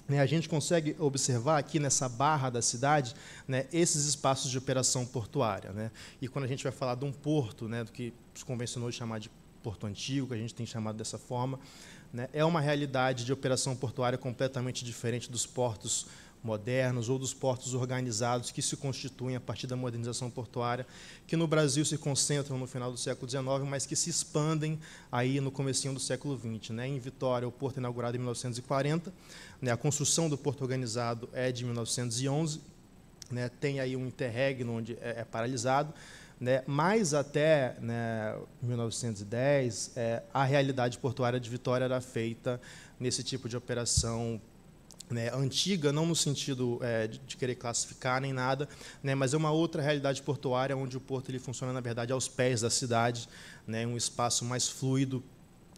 E: A gente consegue observar aqui nessa barra da cidade, né, esses espaços de operação portuária. Né? E quando a gente vai falar de um porto, né, do que se convencionou chamar de porto antigo, que a gente tem chamado dessa forma, né, é uma realidade de operação portuária completamente diferente dos portos modernos ou dos portos organizados que se constituem a partir da modernização portuária, que no Brasil se concentram no final do século XIX, mas que se expandem aí no comecinho do século XX. Né? Em Vitória, o porto é inaugurado em 1940, né? A construção do porto organizado é de 1911, né? Tem aí um interregno onde é paralisado, né? Mas até, né, 1910, a realidade portuária de Vitória era feita nesse tipo de operação, né, antiga, não no sentido de querer classificar nem nada, né, mas é uma outra realidade portuária onde o porto ele funciona, na verdade, aos pés da cidade, né, um espaço mais fluido,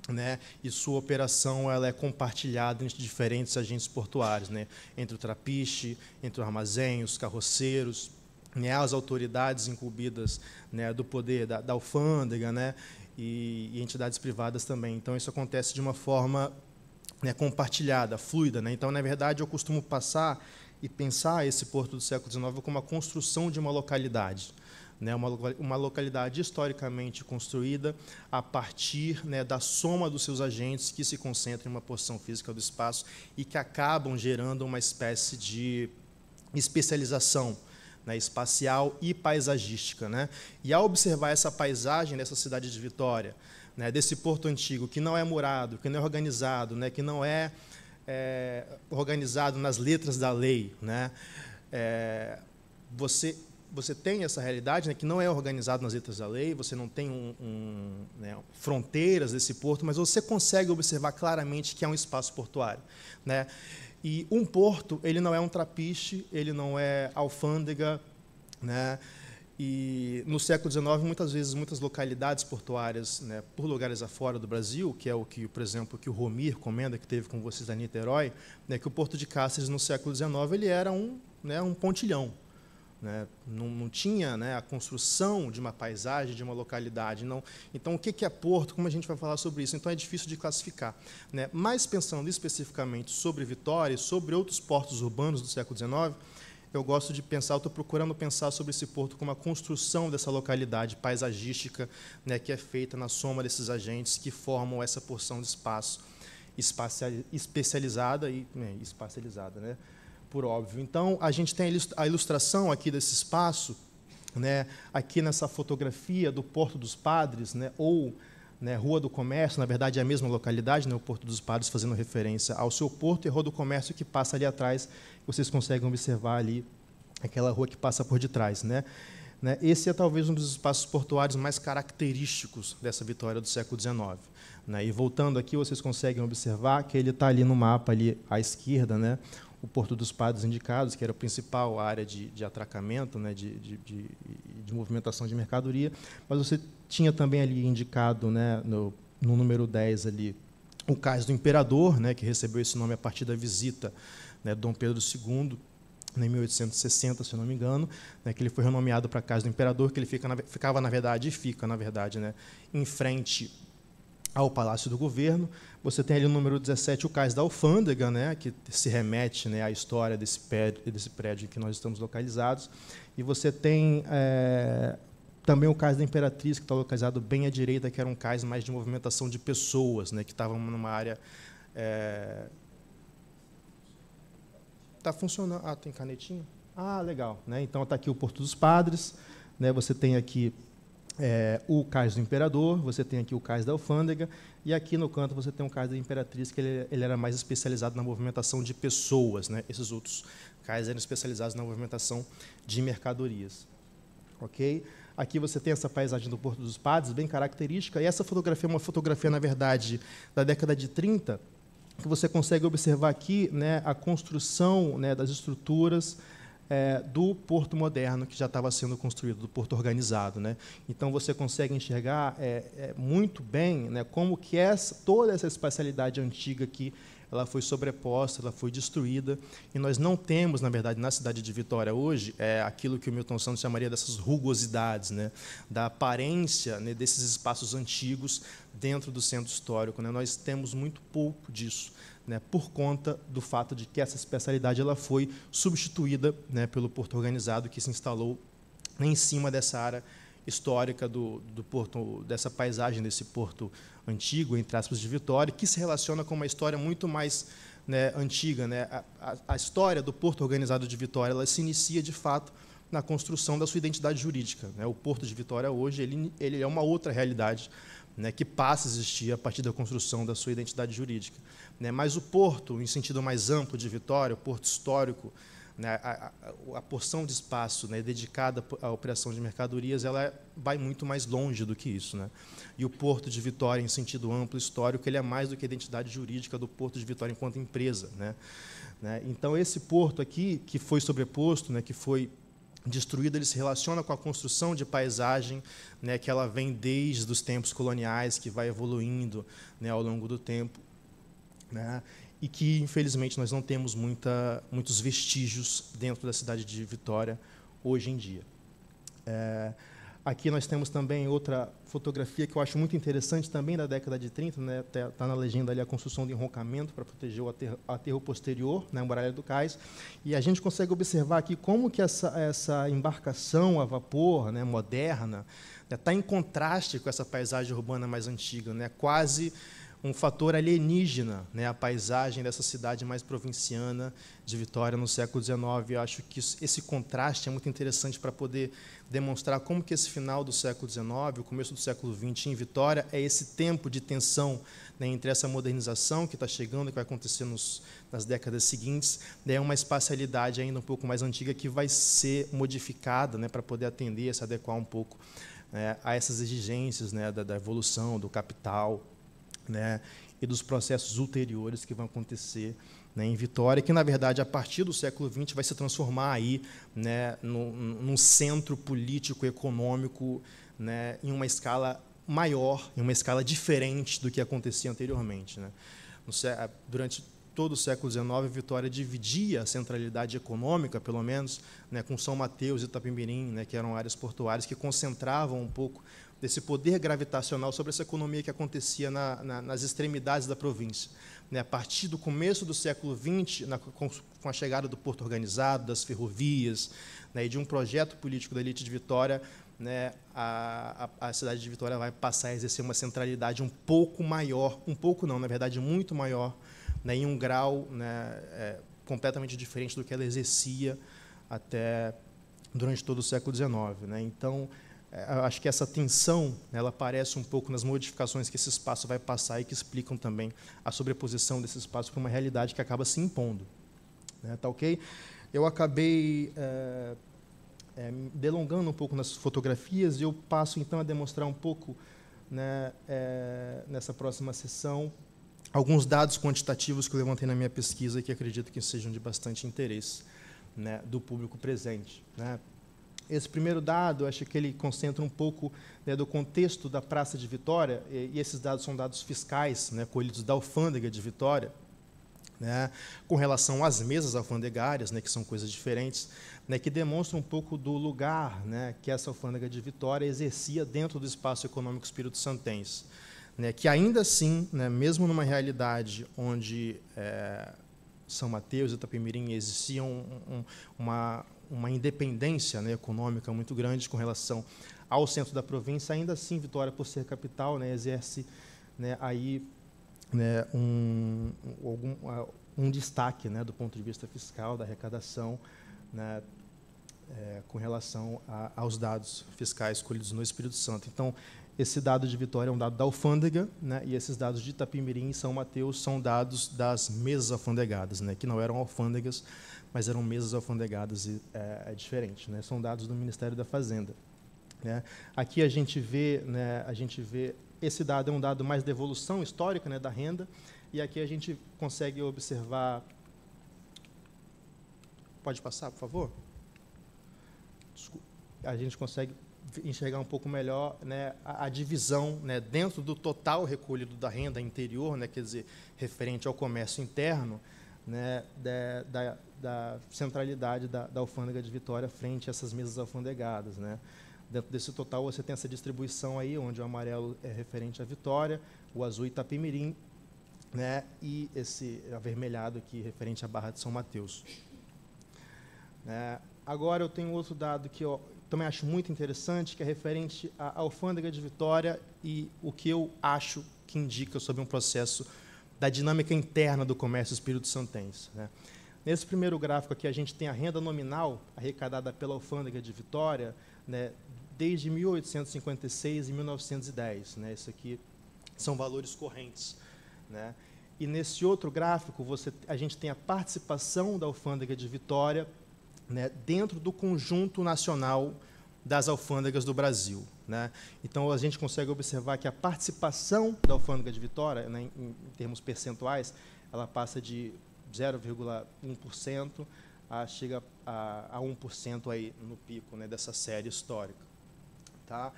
E: né, e sua operação ela é compartilhada entre diferentes agentes portuários, né, entre o trapiche, entre o armazém, os carroceiros, né, as autoridades incumbidas, né, do poder da alfândega, né, e entidades privadas também. Então, isso acontece de uma forma, né, compartilhada, fluida. Né? Então, na verdade, eu costumo passar e pensar esse porto do século XIX como a construção de uma localidade, né? Uma localidade historicamente construída a partir, né, da soma dos seus agentes que se concentram em uma porção física do espaço e que acabam gerando uma espécie de especialização, né, espacial e paisagística. Né? E, ao observar essa paisagem dessa cidade de Vitória, né, desse porto antigo, que não é murado, que não é organizado, né, que não é organizado nas letras da lei, né, você tem essa realidade, né, que não é organizado nas letras da lei, você não tem né, fronteiras desse porto, mas você consegue observar claramente que é um espaço portuário. Né? E um porto, ele não é um trapiche, ele não é alfândega, né? E no século XIX, muitas vezes, muitas localidades portuárias, né, por lugares afora do Brasil, que é o que, por exemplo, que o Romir comenta, que teve com vocês da Niterói, né, que o Porto de Cáceres, no século XIX, ele era um pontilhão. Né, não tinha, né, a construção de uma paisagem, de uma localidade. Não. Então, o que é porto? Como a gente vai falar sobre isso? Então, é difícil de classificar. Né? Mas, pensando especificamente sobre Vitória e sobre outros portos urbanos do século XIX, eu gosto de pensar, estou procurando pensar sobre esse porto como a construção dessa localidade paisagística, né, que é feita na soma desses agentes que formam essa porção de espaço especializada e espacializada, né, por óbvio. Então, a gente tem a ilustração aqui desse espaço, né, aqui nessa fotografia do Porto dos Padres, né, ou, né, Rua do Comércio, na verdade é a mesma localidade, né, o Porto dos Padres, fazendo referência ao seu porto, e a Rua do Comércio que passa ali atrás. Vocês conseguem observar ali aquela rua que passa por detrás. Né? Esse é talvez um dos espaços portuários mais característicos dessa Vitória do século XIX. Né? E voltando aqui, vocês conseguem observar que ele está ali no mapa, ali à esquerda, né? O Porto dos Padres indicados, que era a principal área de atracamento, né? de movimentação de mercadoria, mas você tinha também ali indicado, né, no número 10, ali, o Cais do Imperador, né, que recebeu esse nome a partir da visita, né, Dom Pedro II, em 1860, se eu não me engano, né, que ele foi renomeado para a Casa do Imperador, que ele fica na verdade, né, em frente ao Palácio do Governo. Você tem ali o número 17, o Cais da Alfândega, né, que se remete, né, à história desse prédio em que nós estamos localizados. E você tem também o Cais da Imperatriz, que está localizado bem à direita, que era um cais mais de movimentação de pessoas, né, que estavam numa área... Está funcionando. Ah, tem canetinha? Ah, legal. Né? Então, está aqui o Porto dos Padres. Né? Você tem aqui o Cais do Imperador, você tem aqui o Cais da Alfândega, e aqui no canto você tem o Cais da Imperatriz, que ele era mais especializado na movimentação de pessoas. Né? Esses outros cais eram especializados na movimentação de mercadorias. Ok? Aqui você tem essa paisagem do Porto dos Padres, bem característica, e essa fotografia é uma fotografia, na verdade, da década de 30, que você consegue observar aqui, né, a construção, né, das estruturas do porto moderno que já estava sendo construído, do porto organizado. Né? Então, você consegue enxergar muito bem, né, como que toda essa espacialidade antiga aqui ela foi sobreposta, ela foi destruída, e nós não temos, na verdade, na cidade de Vitória hoje, aquilo que o Milton Santos chamaria dessas rugosidades, né, da aparência, né, desses espaços antigos dentro do centro histórico. Né? Nós temos muito pouco disso, né, por conta do fato de que essa especialidade ela foi substituída, né, pelo porto organizado, que se instalou em cima dessa área histórica do porto, dessa paisagem desse porto antigo, entre aspas, de Vitória, que se relaciona com uma história muito mais, né, antiga. Né? A história do porto organizado de Vitória ela se inicia, de fato, na construção da sua identidade jurídica. Né? O porto de Vitória, hoje, ele é uma outra realidade, né, que passa a existir a partir da construção da sua identidade jurídica. Né? Mas o porto, em sentido mais amplo de Vitória, o porto histórico, né, a porção de espaço, né, dedicada à operação de mercadorias, ela vai muito mais longe do que isso. Né? E o Porto de Vitória, em sentido amplo histórico, ele é mais do que a identidade jurídica do Porto de Vitória enquanto empresa. Né? Então, esse porto aqui, que foi sobreposto, né, que foi destruído, ele se relaciona com a construção de paisagem, né, que ela vem desde os tempos coloniais, que vai evoluindo, né, ao longo do tempo. Né? E que, infelizmente, nós não temos muitos vestígios dentro da cidade de Vitória hoje em dia. Aqui nós temos também outra fotografia que eu acho muito interessante, também da década de 30, né? Está na legenda ali a construção de enroncamento para proteger o aterro posterior, né, a muralha do cais, e a gente consegue observar aqui como que essa embarcação a vapor, né, moderna, está em contraste com essa paisagem urbana mais antiga, né, quase um fator alienígena, né, a paisagem dessa cidade mais provinciana de Vitória no século XIX. Eu acho que esse contraste é muito interessante para poder demonstrar como que esse final do século XIX, o começo do século XX em Vitória, é esse tempo de tensão, né, entre essa modernização que está chegando, que vai acontecer nas décadas seguintes, né, uma espacialidade ainda um pouco mais antiga que vai ser modificada, né, para poder atender, se adequar um pouco, né, a essas exigências, né, da evolução, do capital, né, e dos processos ulteriores que vão acontecer, né, em Vitória, que, na verdade, a partir do século XX, vai se transformar aí, né, num centro político, econômico, né, em uma escala maior, em uma escala diferente do que acontecia anteriormente. Né. Durante todo o século XIX, Vitória dividia a centralidade econômica, pelo menos, né, com São Mateus e Itapemirim, né, que eram áreas portuárias que concentravam um pouco desse poder gravitacional sobre essa economia que acontecia nas extremidades da província. Né, a partir do começo do século XX, com a chegada do porto organizado, das ferrovias, né, e de um projeto político da elite de Vitória, né, a cidade de Vitória vai passar a exercer uma centralidade um pouco maior, um pouco não, na verdade, muito maior, né, em um grau, né, completamente diferente do que ela exercia até durante todo o século XIX. Né. Então, acho que essa tensão, ela aparece um pouco nas modificações que esse espaço vai passar e que explicam também a sobreposição desse espaço para uma realidade que acaba se impondo. Né, tá ok? Eu acabei me delongando um pouco nas fotografias e eu passo, então, a demonstrar um pouco, né, nessa próxima sessão, alguns dados quantitativos que eu levantei na minha pesquisa e que acredito que sejam de bastante interesse, né, do público presente. Né. Esse primeiro dado, acho que ele concentra um pouco, né, do contexto da Praça de Vitória, e esses dados são dados fiscais, né, colhidos da Alfândega de Vitória, né, com relação às mesas alfandegárias, né, que são coisas diferentes, né, que demonstram um pouco do lugar, né, que essa alfândega de Vitória exercia dentro do espaço econômico espírito-santense, né, que ainda assim, né, mesmo numa realidade onde São Mateus e Itapemirim existiam uma independência, né, econômica muito grande com relação ao centro da província, ainda assim Vitória, por ser capital, né, exerce, né, aí, né, um destaque, né, do ponto de vista fiscal, da arrecadação, né, com relação aos dados fiscais colhidos no Espírito Santo. Então, esse dado de Vitória é um dado da alfândega, né, e esses dados de Itapemirim e São Mateus são dados das mesas alfandegadas, né, que não eram alfândegas, mas eram mesas alfandegadas, e é diferente, né, são dados do Ministério da Fazenda. Né. Aqui a gente vê, esse dado é um dado mais de evolução histórica, né, da renda, e aqui a gente consegue observar... Pode passar, por favor? Desculpa. A gente consegue enxergar um pouco melhor, né, a divisão, né, dentro do total recolhido da renda interior, né, quer dizer, referente ao comércio interno, né, da centralidade da alfândega de Vitória frente a essas mesas alfandegadas, né. Dentro desse total, você tem essa distribuição aí, onde o amarelo é referente à Vitória, o azul Itapemirim, né, e esse avermelhado aqui referente à Barra de São Mateus. Agora eu tenho outro dado que eu também acho muito interessante, que é referente à alfândega de Vitória e o que eu acho que indica sobre um processo da dinâmica interna do comércio espírito-santense, né. Nesse primeiro gráfico aqui, a gente tem a renda nominal arrecadada pela alfândega de Vitória, né, desde 1856 e 1910. Né, isso aqui são valores correntes. Né. E nesse outro gráfico, a gente tem a participação da alfândega de Vitória, né, dentro do conjunto nacional das alfândegas do Brasil. Né. Então, a gente consegue observar que a participação da alfândega de Vitória, né, em termos percentuais, ela passa de 0,1% chega a 1% aí no pico, né, dessa série histórica. Tá?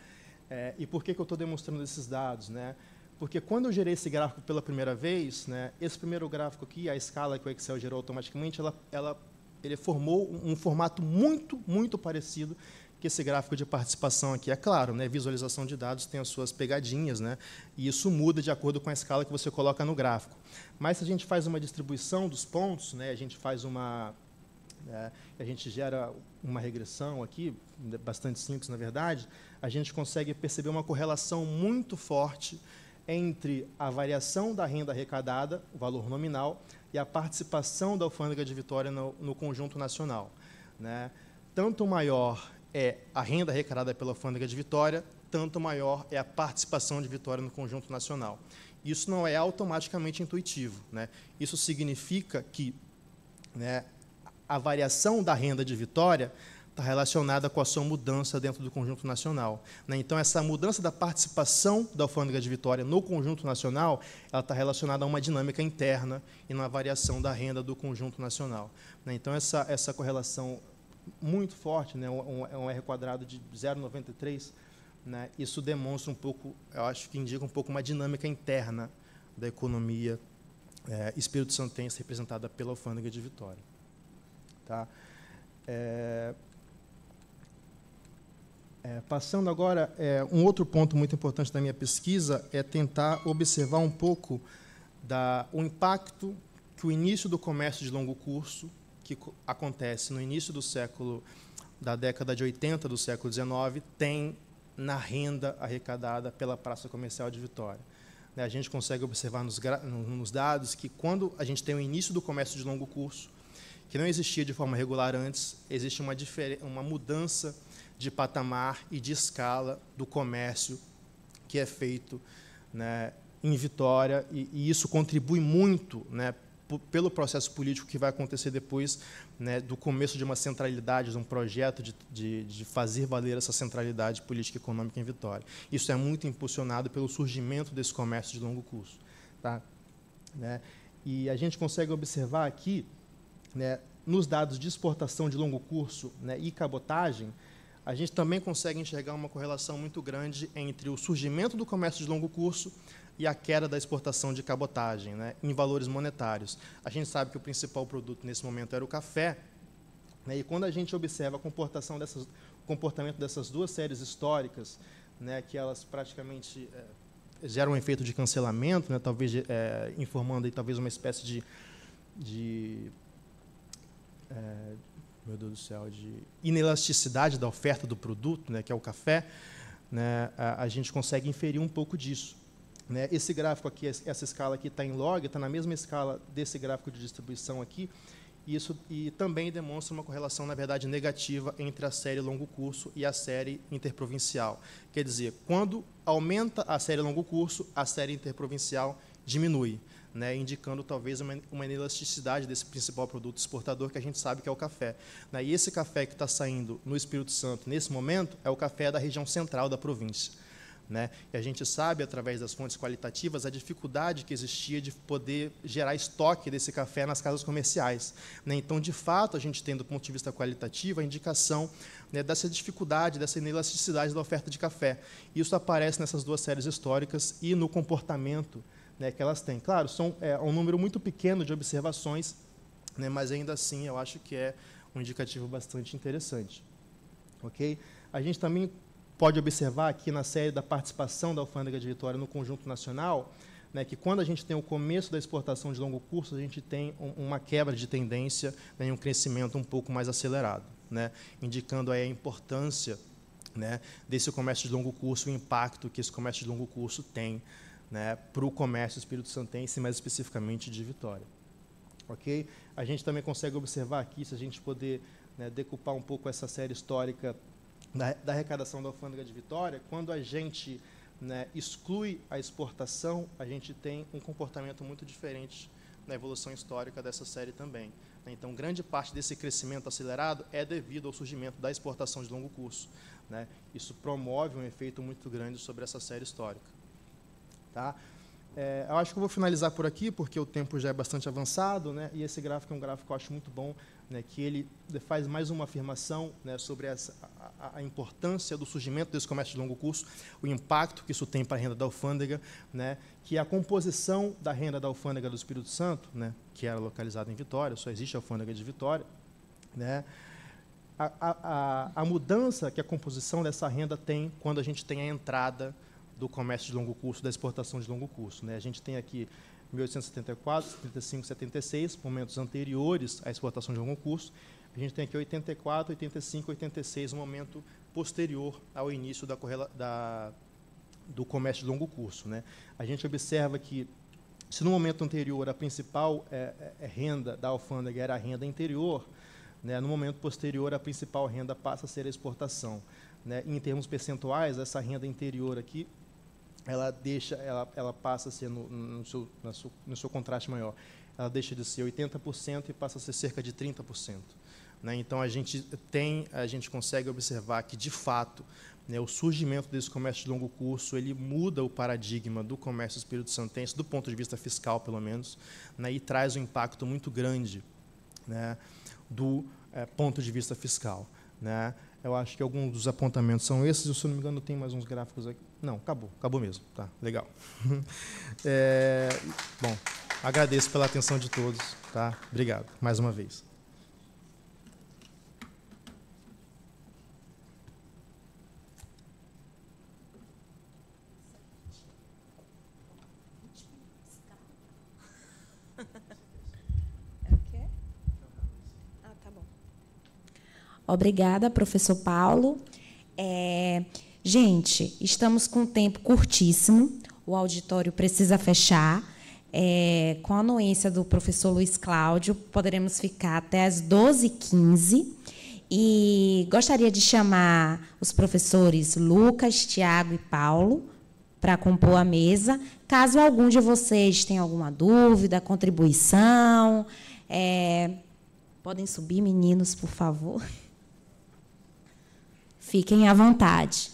E: E por que eu estou demonstrando esses dados? Né? Porque quando eu gerei esse gráfico pela primeira vez, né, esse primeiro gráfico aqui, a escala que o Excel gerou automaticamente, ele formou um formato muito, muito parecido que esse gráfico de participação aqui. É claro, né, visualização de dados tem as suas pegadinhas, né, e isso muda de acordo com a escala que você coloca no gráfico. Mas se a gente faz uma distribuição dos pontos, né, a gente gera uma regressão aqui, bastante simples, na verdade, a gente consegue perceber uma correlação muito forte entre a variação da renda arrecadada, o valor nominal, e a participação da alfândega de Vitória no conjunto nacional. Né? Tanto maior é a renda arrecadada pela alfândega de Vitória, tanto maior é a participação de Vitória no conjunto nacional. Isso não é automaticamente intuitivo. Né? Isso significa que, né, a variação da renda de Vitória está relacionada com a sua mudança dentro do conjunto nacional. Né? Então, essa mudança da participação da alfândega de Vitória no conjunto nacional, ela está relacionada a uma dinâmica interna e na variação da renda do conjunto nacional. Né? Então, essa correlação muito forte, né, um R quadrado de 0,93, né, isso demonstra um pouco, eu acho que indica um pouco uma dinâmica interna da economia espírito-santense representada pela alfândega de Vitória. Tá? Passando agora, um outro ponto muito importante da minha pesquisa é tentar observar um pouco o impacto que o início do comércio de longo curso, que acontece no início da década de 80 do século XIX, tem na renda arrecadada pela praça comercial de Vitória. A gente consegue observar nos dados que, quando a gente tem o início do comércio de longo curso, que não existia de forma regular antes, existe uma mudança de patamar e de escala do comércio que é feito, né, em Vitória, e isso contribui muito, né, pelo processo político que vai acontecer depois, né, do começo de uma centralidade, de um projeto de fazer valer essa centralidade política e econômica em Vitória. Isso é muito impulsionado pelo surgimento desse comércio de longo curso. Tá? Né? E a gente consegue observar aqui, né, nos dados de exportação de longo curso, né, e cabotagem, a gente também consegue enxergar uma correlação muito grande entre o surgimento do comércio de longo curso, e a queda da exportação de cabotagem, né, em valores monetários. A gente sabe que o principal produto nesse momento era o café, né, e quando a gente observa o comportamento dessas duas séries históricas, né, que elas praticamente geram um efeito de cancelamento, né, talvez informando aí, talvez uma espécie de meu Deus do céu, de inelasticidade da oferta do produto, né, que é o café, né, a gente consegue inferir um pouco disso. Né? Esse gráfico aqui, essa escala aqui está em log, está na mesma escala desse gráfico de distribuição aqui, e também demonstra uma correlação, na verdade, negativa entre a série longo curso e a série interprovincial. Quer dizer, quando aumenta a série longo curso, a série interprovincial diminui, né, indicando talvez uma inelasticidade desse principal produto exportador, que a gente sabe que é o café. Né? E esse café que está saindo no Espírito Santo, nesse momento, é o café da região central da província. Né? E a gente sabe, através das fontes qualitativas, a dificuldade que existia de poder gerar estoque desse café nas casas comerciais. Né? Então, de fato, a gente tem, do ponto de vista qualitativo, a indicação, né, dessa dificuldade, dessa inelasticidade da oferta de café. Isso aparece nessas duas séries históricas e no comportamento, né, que elas têm. Claro, são um número muito pequeno de observações, né, mas, ainda assim, eu acho que é um indicativo bastante interessante. Okay? A gente também pode observar aqui na série da participação da Alfândega de Vitória no conjunto nacional, né, que quando a gente tem o começo da exportação de longo curso, a gente tem uma quebra de tendência, né, e um crescimento um pouco mais acelerado, né, indicando aí a importância, né, desse comércio de longo curso, o impacto que esse comércio de longo curso tem, né, para o comércio espírito-santense, mais especificamente de Vitória. Okay? A gente também consegue observar aqui, se a gente poder, né, decupar um pouco essa série histórica da arrecadação da Alfândega de Vitória, quando a gente, né, exclui a exportação, a gente tem um comportamento muito diferente na evolução histórica dessa série também. Então, grande parte desse crescimento acelerado é devido ao surgimento da exportação de longo curso. Né? Isso promove um efeito muito grande sobre essa série histórica. Tá? Eu acho que eu vou finalizar por aqui, porque o tempo já é bastante avançado, né? E esse gráfico é um gráfico que eu acho muito bom, né? Que ele faz mais uma afirmação, né, sobre a importância do surgimento desse comércio de longo curso, o impacto que isso tem para a renda da alfândega, né? Que a composição da renda da alfândega do Espírito Santo, né, que era localizada em Vitória, só existe a alfândega de Vitória, né? A mudança que a composição dessa renda tem quando a gente tem a entrada do comércio de longo curso, da exportação de longo curso. Né? A gente tem aqui 1874, 75, 76, momentos anteriores à exportação de longo curso. A gente tem aqui 84, 85, 86, um momento posterior ao início do comércio de longo curso. Né? A gente observa que, se no momento anterior a principal renda da alfândega era a renda interior, né, no momento posterior a principal renda passa a ser a exportação. Né? Em termos percentuais, essa renda interior aqui, ela passa a ser, no seu contraste maior, ela deixa de ser 80% e passa a ser cerca de 30%. Né? Então, a gente consegue observar que, de fato, né, o surgimento desse comércio de longo curso, ele muda o paradigma do comércio espírito-santense, do ponto de vista fiscal, pelo menos, né, e traz um impacto muito grande, né, do ponto de vista fiscal. Né? Eu acho que alguns dos apontamentos são esses. Se eu não me engano, tem mais uns gráficos aqui. Não, acabou mesmo. Tá, legal. Bom, agradeço pela atenção de todos. Tá? Obrigado, mais uma vez.
B: Obrigada, professor Paulo. Gente, estamos com um tempo curtíssimo, o auditório precisa fechar. Com a anuência do professor Luiz Cláudio, poderemos ficar até às 12h15. E gostaria de chamar os professores Lucas, Tiago e Paulo para compor a mesa. Caso algum de vocês tenha alguma dúvida, contribuição, podem subir, meninos, por favor. Fiquem à vontade.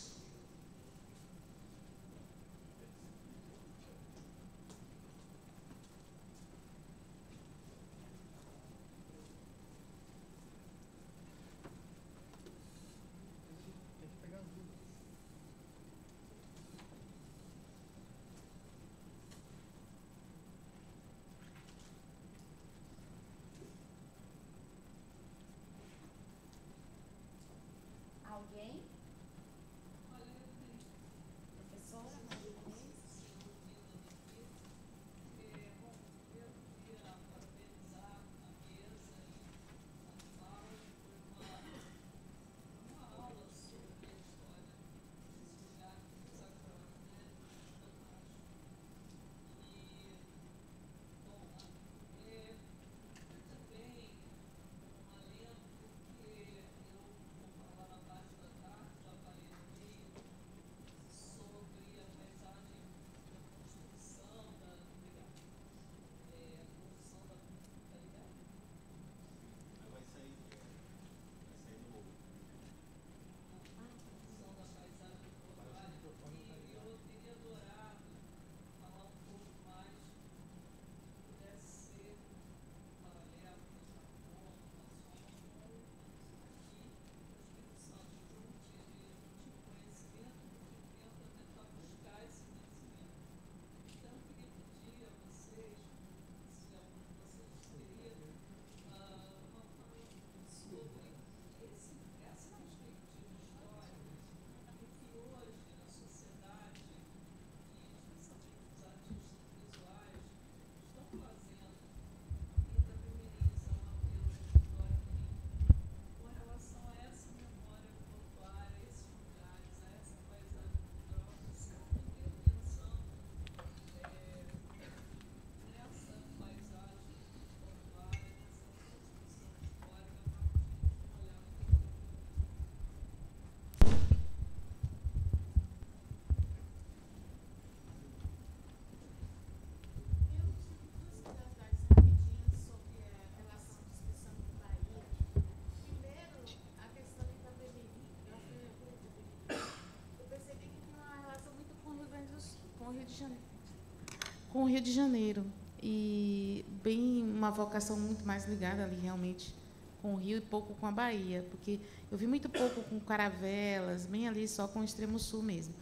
F: Com o Rio de Janeiro. E bem uma vocação muito mais ligada ali, realmente, com o Rio e pouco com a Bahia, porque eu vi muito pouco com Caravelas, bem ali só com o extremo sul mesmo.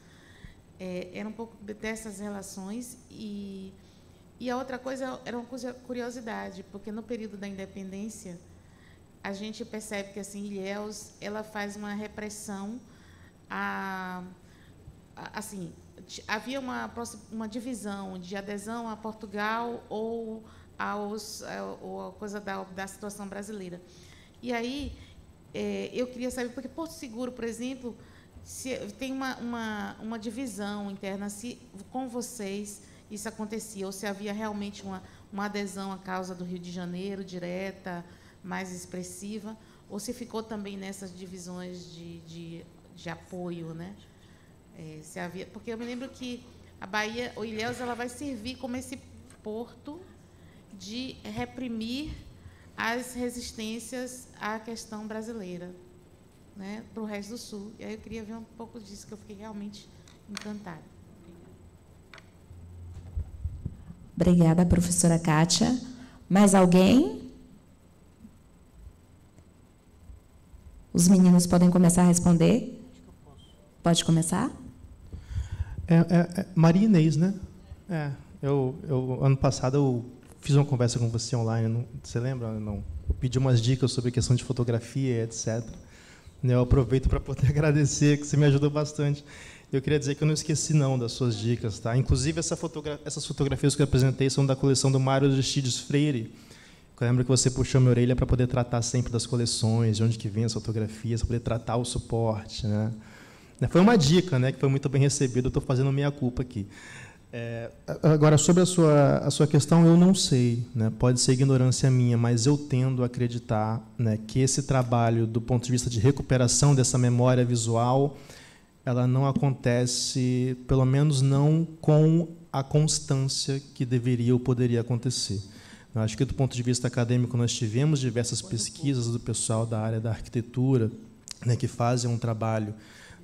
F: Era um pouco dessas relações e a outra coisa era uma curiosidade, porque no período da independência a gente percebe que assim Ilhéus ela faz uma repressão assim, havia uma divisão de adesão a Portugal ou a coisa da situação brasileira. E aí eu queria saber, porque Porto Seguro, por exemplo, se tem uma divisão interna, se com vocês isso acontecia, ou se havia realmente uma adesão à causa do Rio de Janeiro, direta, mais expressiva, ou se ficou também nessas divisões de apoio, né? Se havia, porque eu me lembro que a Bahia, o Ilhéus, ela vai servir como esse porto de reprimir as resistências à questão brasileira, né, para o resto do Sul. E aí eu queria ver um pouco disso, que eu fiquei realmente encantada.
B: Obrigada, professora Kátia. Mais alguém? Os meninos podem começar a responder? Pode começar?
E: Maria Inês, né? Ano passado eu fiz uma conversa com você online, você lembra? Não. Eu pedi umas dicas sobre questão de fotografia, etc. Eu aproveito para poder agradecer, que você me ajudou bastante. Eu queria dizer que eu não esqueci não das suas dicas, tá? Inclusive essas fotografias que eu apresentei são da coleção do Mário Aristides Freire. Eu lembro que você puxou minha orelha para poder tratar sempre das coleções, de onde que vem as fotografias, para poder tratar o suporte, né? Foi uma dica, né, que foi muito bem recebida. Eu estou fazendo meia-culpa aqui. Agora, sobre a sua questão, eu não sei, né, pode ser ignorância minha, mas eu tendo a acreditar, né, que esse trabalho, do ponto de vista de recuperação dessa memória visual, ela não acontece, pelo menos não com a constância que deveria ou poderia acontecer. Eu acho que, do ponto de vista acadêmico, nós tivemos diversas pesquisas do pessoal da área da arquitetura, né, que fazem um trabalho,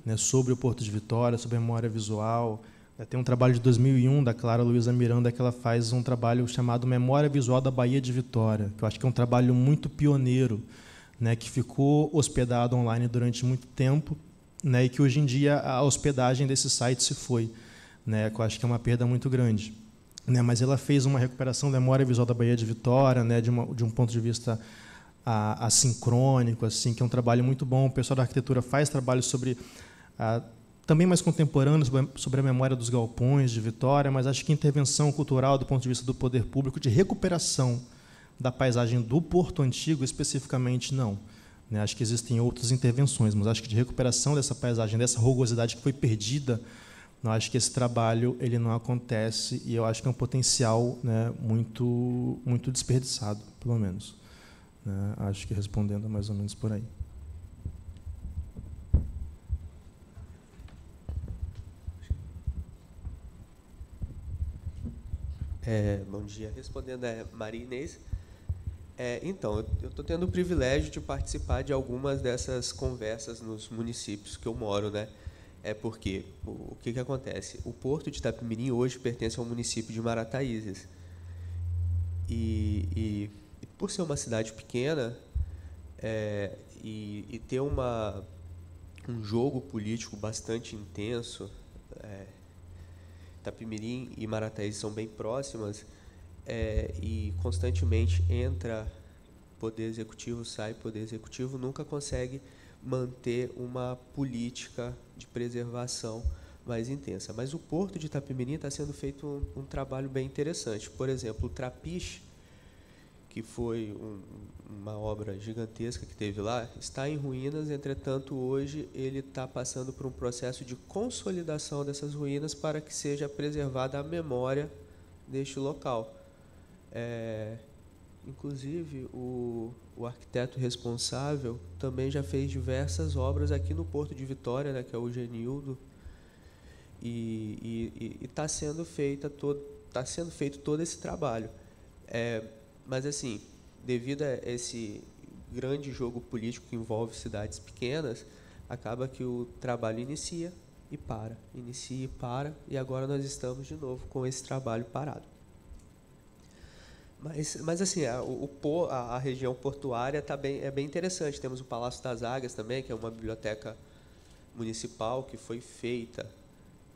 E: né, sobre o Porto de Vitória, sobre a memória visual. Tem um trabalho de 2001 da Clara Luiza Miranda, que ela faz um trabalho chamado Memória Visual da Baía de Vitória, que eu acho que é um trabalho muito pioneiro, né, que ficou hospedado online durante muito tempo, né, e que hoje em dia a hospedagem desse site se foi, né, que eu acho que é uma perda muito grande. Né, mas ela fez uma recuperação da memória visual da Baía de Vitória, né, de um ponto de vista assincrônico, assim, que é um trabalho muito bom. O pessoal da arquitetura faz trabalho sobre também mais contemporâneo, sobre a memória dos galpões de Vitória, mas acho que intervenção cultural do ponto de vista do poder público, de recuperação da paisagem do Porto Antigo, especificamente, não. Né? Acho que existem outras intervenções, mas acho que de recuperação dessa paisagem, dessa rugosidade que foi perdida, eu acho que esse trabalho ele não acontece, e eu acho que é um potencial, né, muito, muito desperdiçado, pelo menos. Né? Acho que respondendo mais ou menos por aí.
C: Bom dia. Respondendo a Maria Inês. Então, eu estou tendo o privilégio de participar de algumas dessas conversas nos municípios que eu moro, né? Porque o que acontece? O Porto de Itapemirim hoje pertence ao município de Marataízes. E por ser uma cidade pequena e ter um jogo político bastante intenso, Itapemirim e Marataízes são bem próximas, e constantemente entra poder executivo, sai poder executivo, nunca consegue manter uma política de preservação mais intensa. Mas o Porto de Itapemirim está sendo feito um trabalho bem interessante. Por exemplo, o Trapiche, que foi uma obra gigantesca que teve lá, está em ruínas. Entretanto, hoje ele está passando por um processo de consolidação dessas ruínas para que seja preservada a memória deste local. Inclusive, o arquiteto responsável também já fez diversas obras aqui no Porto de Vitória, né, que é o Genildo, e está sendo feito todo esse trabalho. Mas, assim, devido a esse grande jogo político que envolve cidades pequenas, acaba que o trabalho inicia, e para, inicia e para, e agora nós estamos de novo com esse trabalho parado. Mas assim, a região portuária é bem interessante. Temos o Palácio das Águias também, que é uma biblioteca municipal que foi feita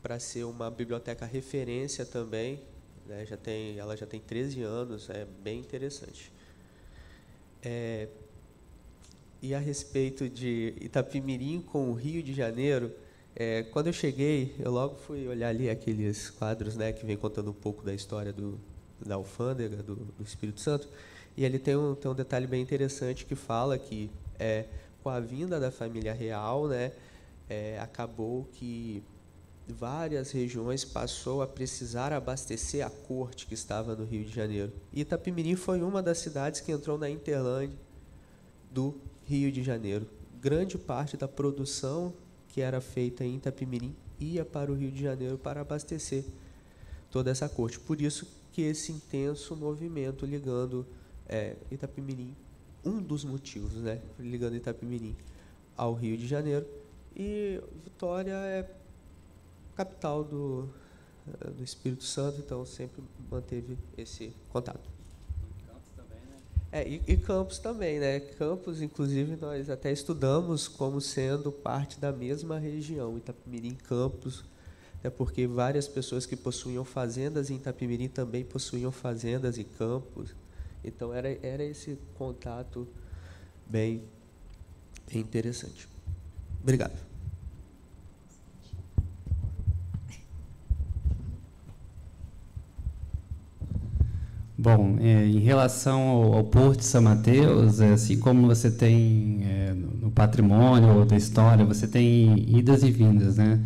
C: para ser uma biblioteca referência também, né? Ela já tem 13 anos, é bem interessante. E a respeito de Itapemirim com o Rio de Janeiro, quando eu cheguei, eu logo fui olhar ali aqueles quadros, né, que vem contando um pouco da história da alfândega, do Espírito Santo, e ali tem um detalhe bem interessante que fala que, com a vinda da família real, né, acabou que várias regiões passou a precisar abastecer a corte que estava no Rio de Janeiro. E Itapemirim foi uma das cidades que entrou na Interland do Rio de Janeiro. Grande parte da produção que era feita em Itapemirim ia para o Rio de Janeiro para abastecer toda essa corte. Por isso que esse intenso movimento ligando Itapemirim, um dos motivos, né, ligando Itapemirim ao Rio de Janeiro. E Vitória é capital do Espírito Santo, então sempre manteve esse contato.
D: Campos também, né?
C: E Campos também, né? Campos, inclusive, nós até estudamos como sendo parte da mesma região, Itapemirim, Campos, até porque várias pessoas que possuíam fazendas em Itapemirim também possuíam fazendas em Campos. Então era esse contato bem interessante. Obrigado.
D: Bom, em relação ao Porto de São Mateus, assim como você tem no patrimônio ou da história, você tem idas e vindas, né?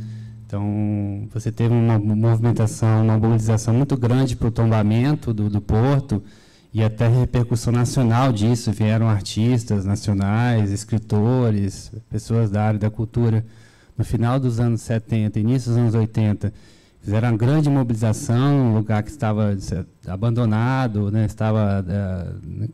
D: Então, você teve uma movimentação, uma mobilização muito grande para o tombamento do Porto e até repercussão nacional disso. Vieram artistas nacionais, escritores, pessoas da área da cultura. No final dos anos 70, início dos anos 80, fizeram uma grande mobilização, um lugar que estava abandonado, né, estava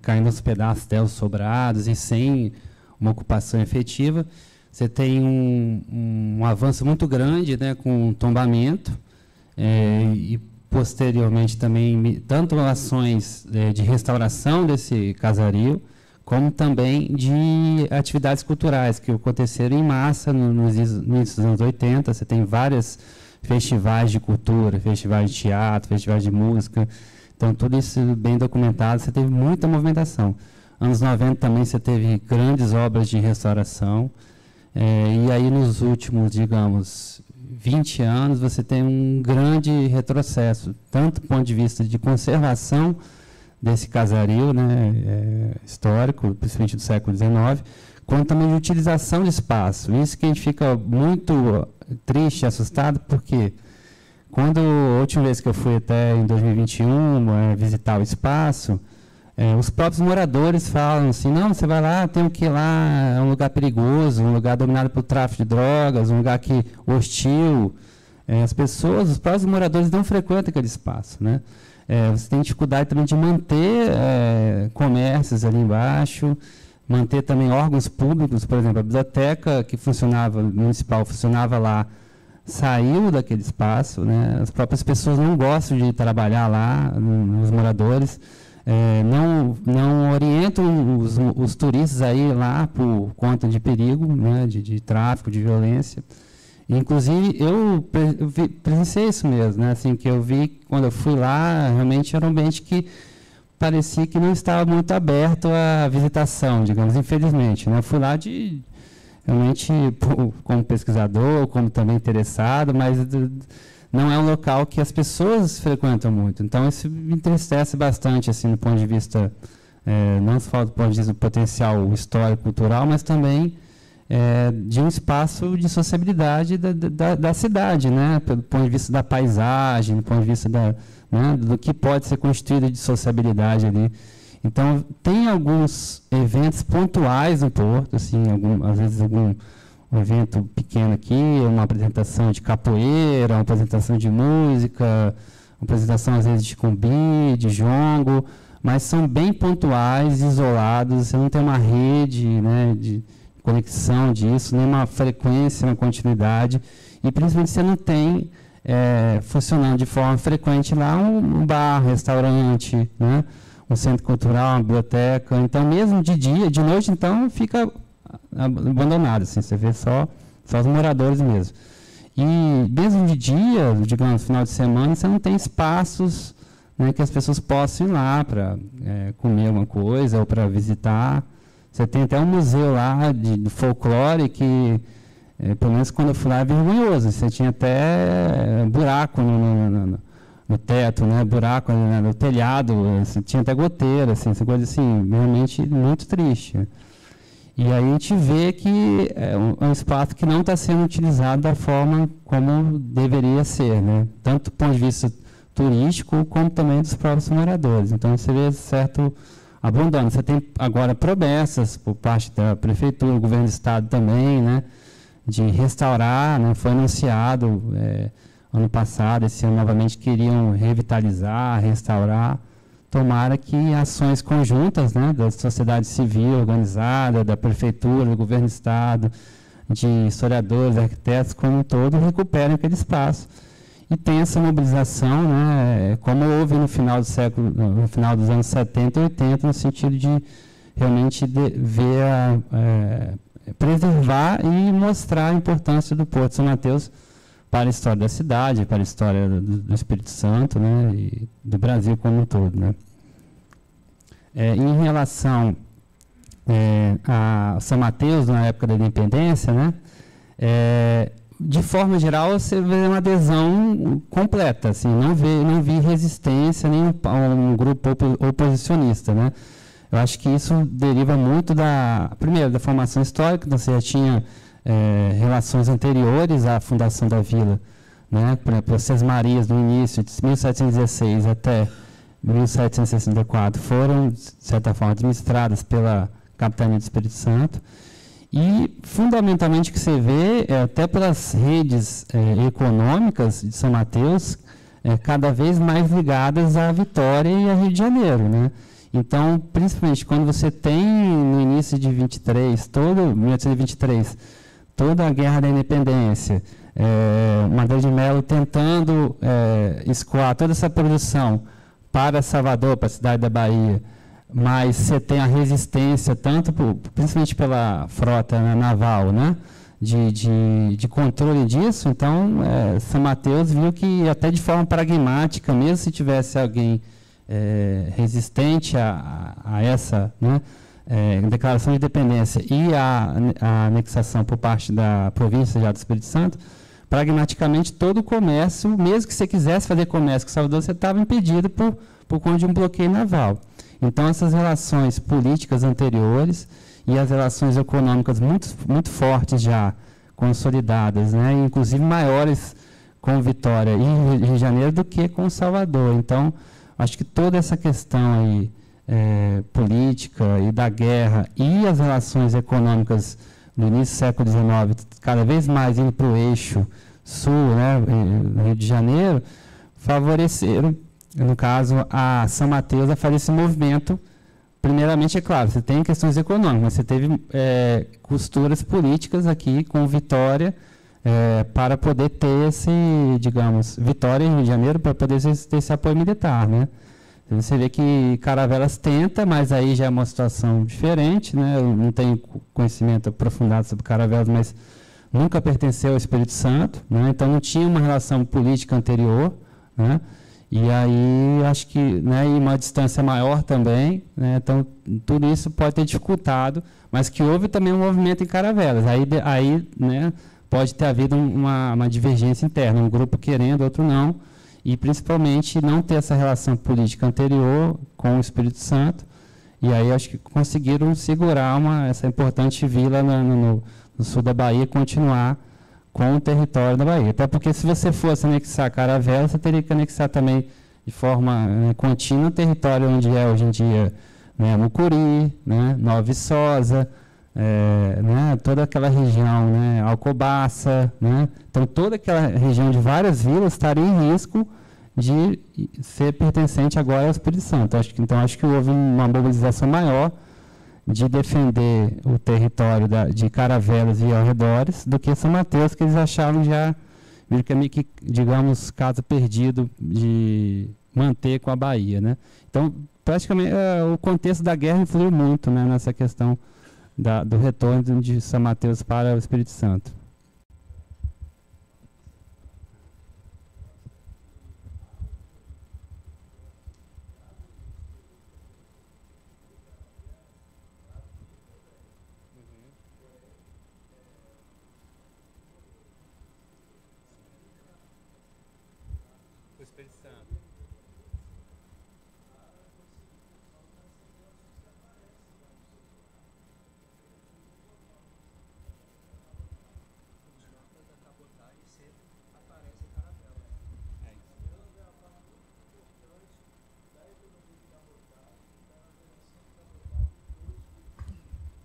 D: caindo aos pedaços, até os sobrados, e sem uma ocupação efetiva. Você tem um avanço muito grande, né, com tombamento, e posteriormente também tanto ações de restauração desse casario, como também de atividades culturais que aconteceram em massa nos inícios dos anos 80. Você tem várias festivais de cultura, festivais de teatro, festivais de música. Então, tudo isso bem documentado, você teve muita movimentação. Anos 90 também você teve grandes obras de restauração. E aí, nos últimos, digamos, 20 anos, você tem um grande retrocesso, tanto do ponto de vista de conservação desse casario, né, histórico, principalmente do século XIX, quanto também de utilização de espaço. Isso que a gente fica muito triste, assustado, porque quando a última vez que eu fui até em 2021 visitar o espaço, os próprios moradores falam assim, não, você vai lá, tem o que lá, é um lugar perigoso, um lugar dominado pelo tráfico de drogas, um lugar que hostil. As pessoas, os próprios moradores não frequentam aquele espaço, né? Você tem dificuldade também de manter comércios ali embaixo, manter também órgãos públicos, por exemplo, a biblioteca que municipal funcionava lá, saiu daquele espaço, né? As próprias pessoas não gostam de trabalhar lá, os moradores, não orientam os turistas a ir lá por conta de perigo, né? de tráfico, de violência. Inclusive, eu presenciei isso mesmo, né? Assim, que eu vi, quando eu fui lá, realmente era um ambiente que parecia que não estava muito aberto à visitação, digamos, infelizmente, né? Eu fui lá realmente como pesquisador, como também interessado, mas não é um local que as pessoas frequentam muito. Então, isso me entristece bastante, assim, do ponto de vista, não só do ponto de vista do potencial histórico, cultural, mas também de um espaço de sociabilidade da cidade, né? Pelo ponto de vista da paisagem, do ponto de vista do que pode ser constituído de sociabilidade ali. Então, tem alguns eventos pontuais no Porto, assim, às vezes um evento pequeno aqui, uma apresentação de capoeira, uma apresentação de música, uma apresentação, às vezes, de cumbi, de jongo, mas são bem pontuais, isolados, você não tem uma rede, né, de conexão disso, nem uma frequência, uma continuidade. e principalmente você não tem funcionando de forma frequente lá um bar, restaurante, né? Um centro cultural, uma biblioteca. Então, mesmo de dia, de noite, então, fica abandonado, assim, você vê só os moradores mesmo. E mesmo de dia, digamos, no final de semana, você não tem espaços, né, que as pessoas possam ir lá para comer alguma coisa ou para visitar. Você tem até um museu lá de folclore que, pelo menos quando eu fui lá, é vergonhoso. Você tinha até buraco no teto, né, buraco no telhado, você tinha até goteira, assim, essa coisa assim, realmente muito triste. E aí a gente vê que é um espaço que não está sendo utilizado da forma como deveria ser, né? Tanto do ponto de vista turístico, como também dos próprios moradores. Então, você vê certo abandono. Você tem agora promessas por parte da Prefeitura, do Governo do Estado também, né? De restaurar, né? Foi anunciado ano passado, esse ano novamente, queriam revitalizar, restaurar. Tomara que ações conjuntas, né, da sociedade civil organizada, da Prefeitura, do Governo do Estado, de historiadores, arquitetos, como um todo, recuperem aquele espaço. E tem essa mobilização, né, como houve no final do século, no final dos anos 70 e 80, no sentido de realmente preservar e mostrar a importância do Porto de São Mateus para a história da cidade, para a história do Espírito Santo, né, e do Brasil como um todo, né. Em relação a São Mateus, na época da independência, né, de forma geral, você vê uma adesão completa, assim, não vi resistência, nem um grupo oposicionista, né. Eu acho que isso deriva muito primeiro, da formação histórica, então você já tinha relações anteriores à fundação da vila, né? Por exemplo, as Sesmarias, no início, de 1716 até 1764, foram, de certa forma, administradas pela Capitania do Espírito Santo. E, fundamentalmente, o que você vê, até pelas redes econômicas de São Mateus, cada vez mais ligadas à Vitória e a Rio de Janeiro, né? Então, principalmente, quando você tem, no início de 1823, toda a Guerra da Independência, Madeira de Melo tentando escoar toda essa produção para Salvador, para a cidade da Bahia, mas você tem a resistência, principalmente pela frota naval, né, de controle disso. Então, São Mateus viu que, até de forma pragmática, mesmo se tivesse alguém resistente a essa, né, declaração de independência e a anexação por parte da província já do Espírito Santo, pragmaticamente todo o comércio, mesmo que você quisesse fazer comércio com Salvador, você estava impedido por conta de um bloqueio naval. Então, essas relações políticas anteriores e as relações econômicas muito fortes já consolidadas, né, inclusive maiores com Vitória e Rio de Janeiro do que com Salvador. Então, acho que toda essa questão aí, política e da guerra e as relações econômicas no início do século XIX, cada vez mais indo para o eixo sul, né, no Rio de Janeiro, favoreceram, no caso, a São Mateus a fazer esse movimento. Primeiramente, é claro, você tem questões econômicas, mas você teve costuras políticas aqui com Vitória, para poder ter esse, digamos, Vitória e Rio de Janeiro, para poder ter esse apoio militar, né? Você vê que Caravelas tenta, mas aí já é uma situação diferente, né? Eu não tenho conhecimento aprofundado sobre Caravelas, mas nunca pertenceu ao Espírito Santo, né? Então não tinha uma relação política anterior, né? E aí acho que, né, e uma distância maior também, né? Então tudo isso pode ter dificultado, mas que houve também um movimento em Caravelas. Aí, né, pode ter havido uma divergência interna, um grupo querendo, outro não, e principalmente não ter essa relação política anterior com o Espírito Santo. E aí acho que conseguiram segurar essa importante vila no sul da Bahia e continuar com o território da Bahia. Até porque, se você fosse anexar Caravelas, você teria que anexar também de forma contínua o território onde é hoje em dia, né, Mucuri, né, Nova Viçosa, né, toda aquela região, né, Alcobaça, né, então toda aquela região de várias vilas estaria em risco de ser pertencente agora ao Espírito Santo. Então acho que houve uma mobilização maior de defender o território de Caravelas e arredores do que São Mateus, que eles achavam já meio que, digamos, caso perdido de manter com a Bahia, né? Então, praticamente, o contexto da guerra influiu muito, né, nessa questão do retorno de São Mateus para o Espírito Santo. O Espírito Santo.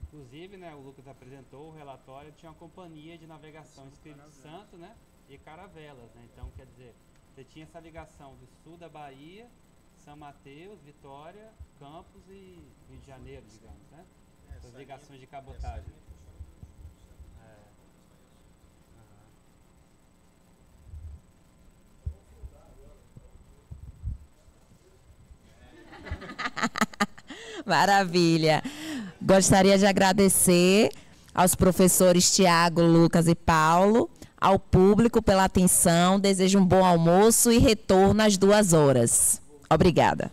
D: Inclusive, né, o Lucas apresentou o relatório, tinha uma companhia de navegação Espírito Santo, né, e Caravelas, né? Então, quer dizer, você tinha essa ligação do sul da Bahia, São Mateus, Vitória, Campos e Rio de Janeiro, digamos, né? Essas ligações de cabotagem.
B: Maravilha. Gostaria de agradecer aos professores Tiago, Lucas e Paulo, ao público pela atenção. Desejo um bom almoço e retorno às 2 horas. Obrigada.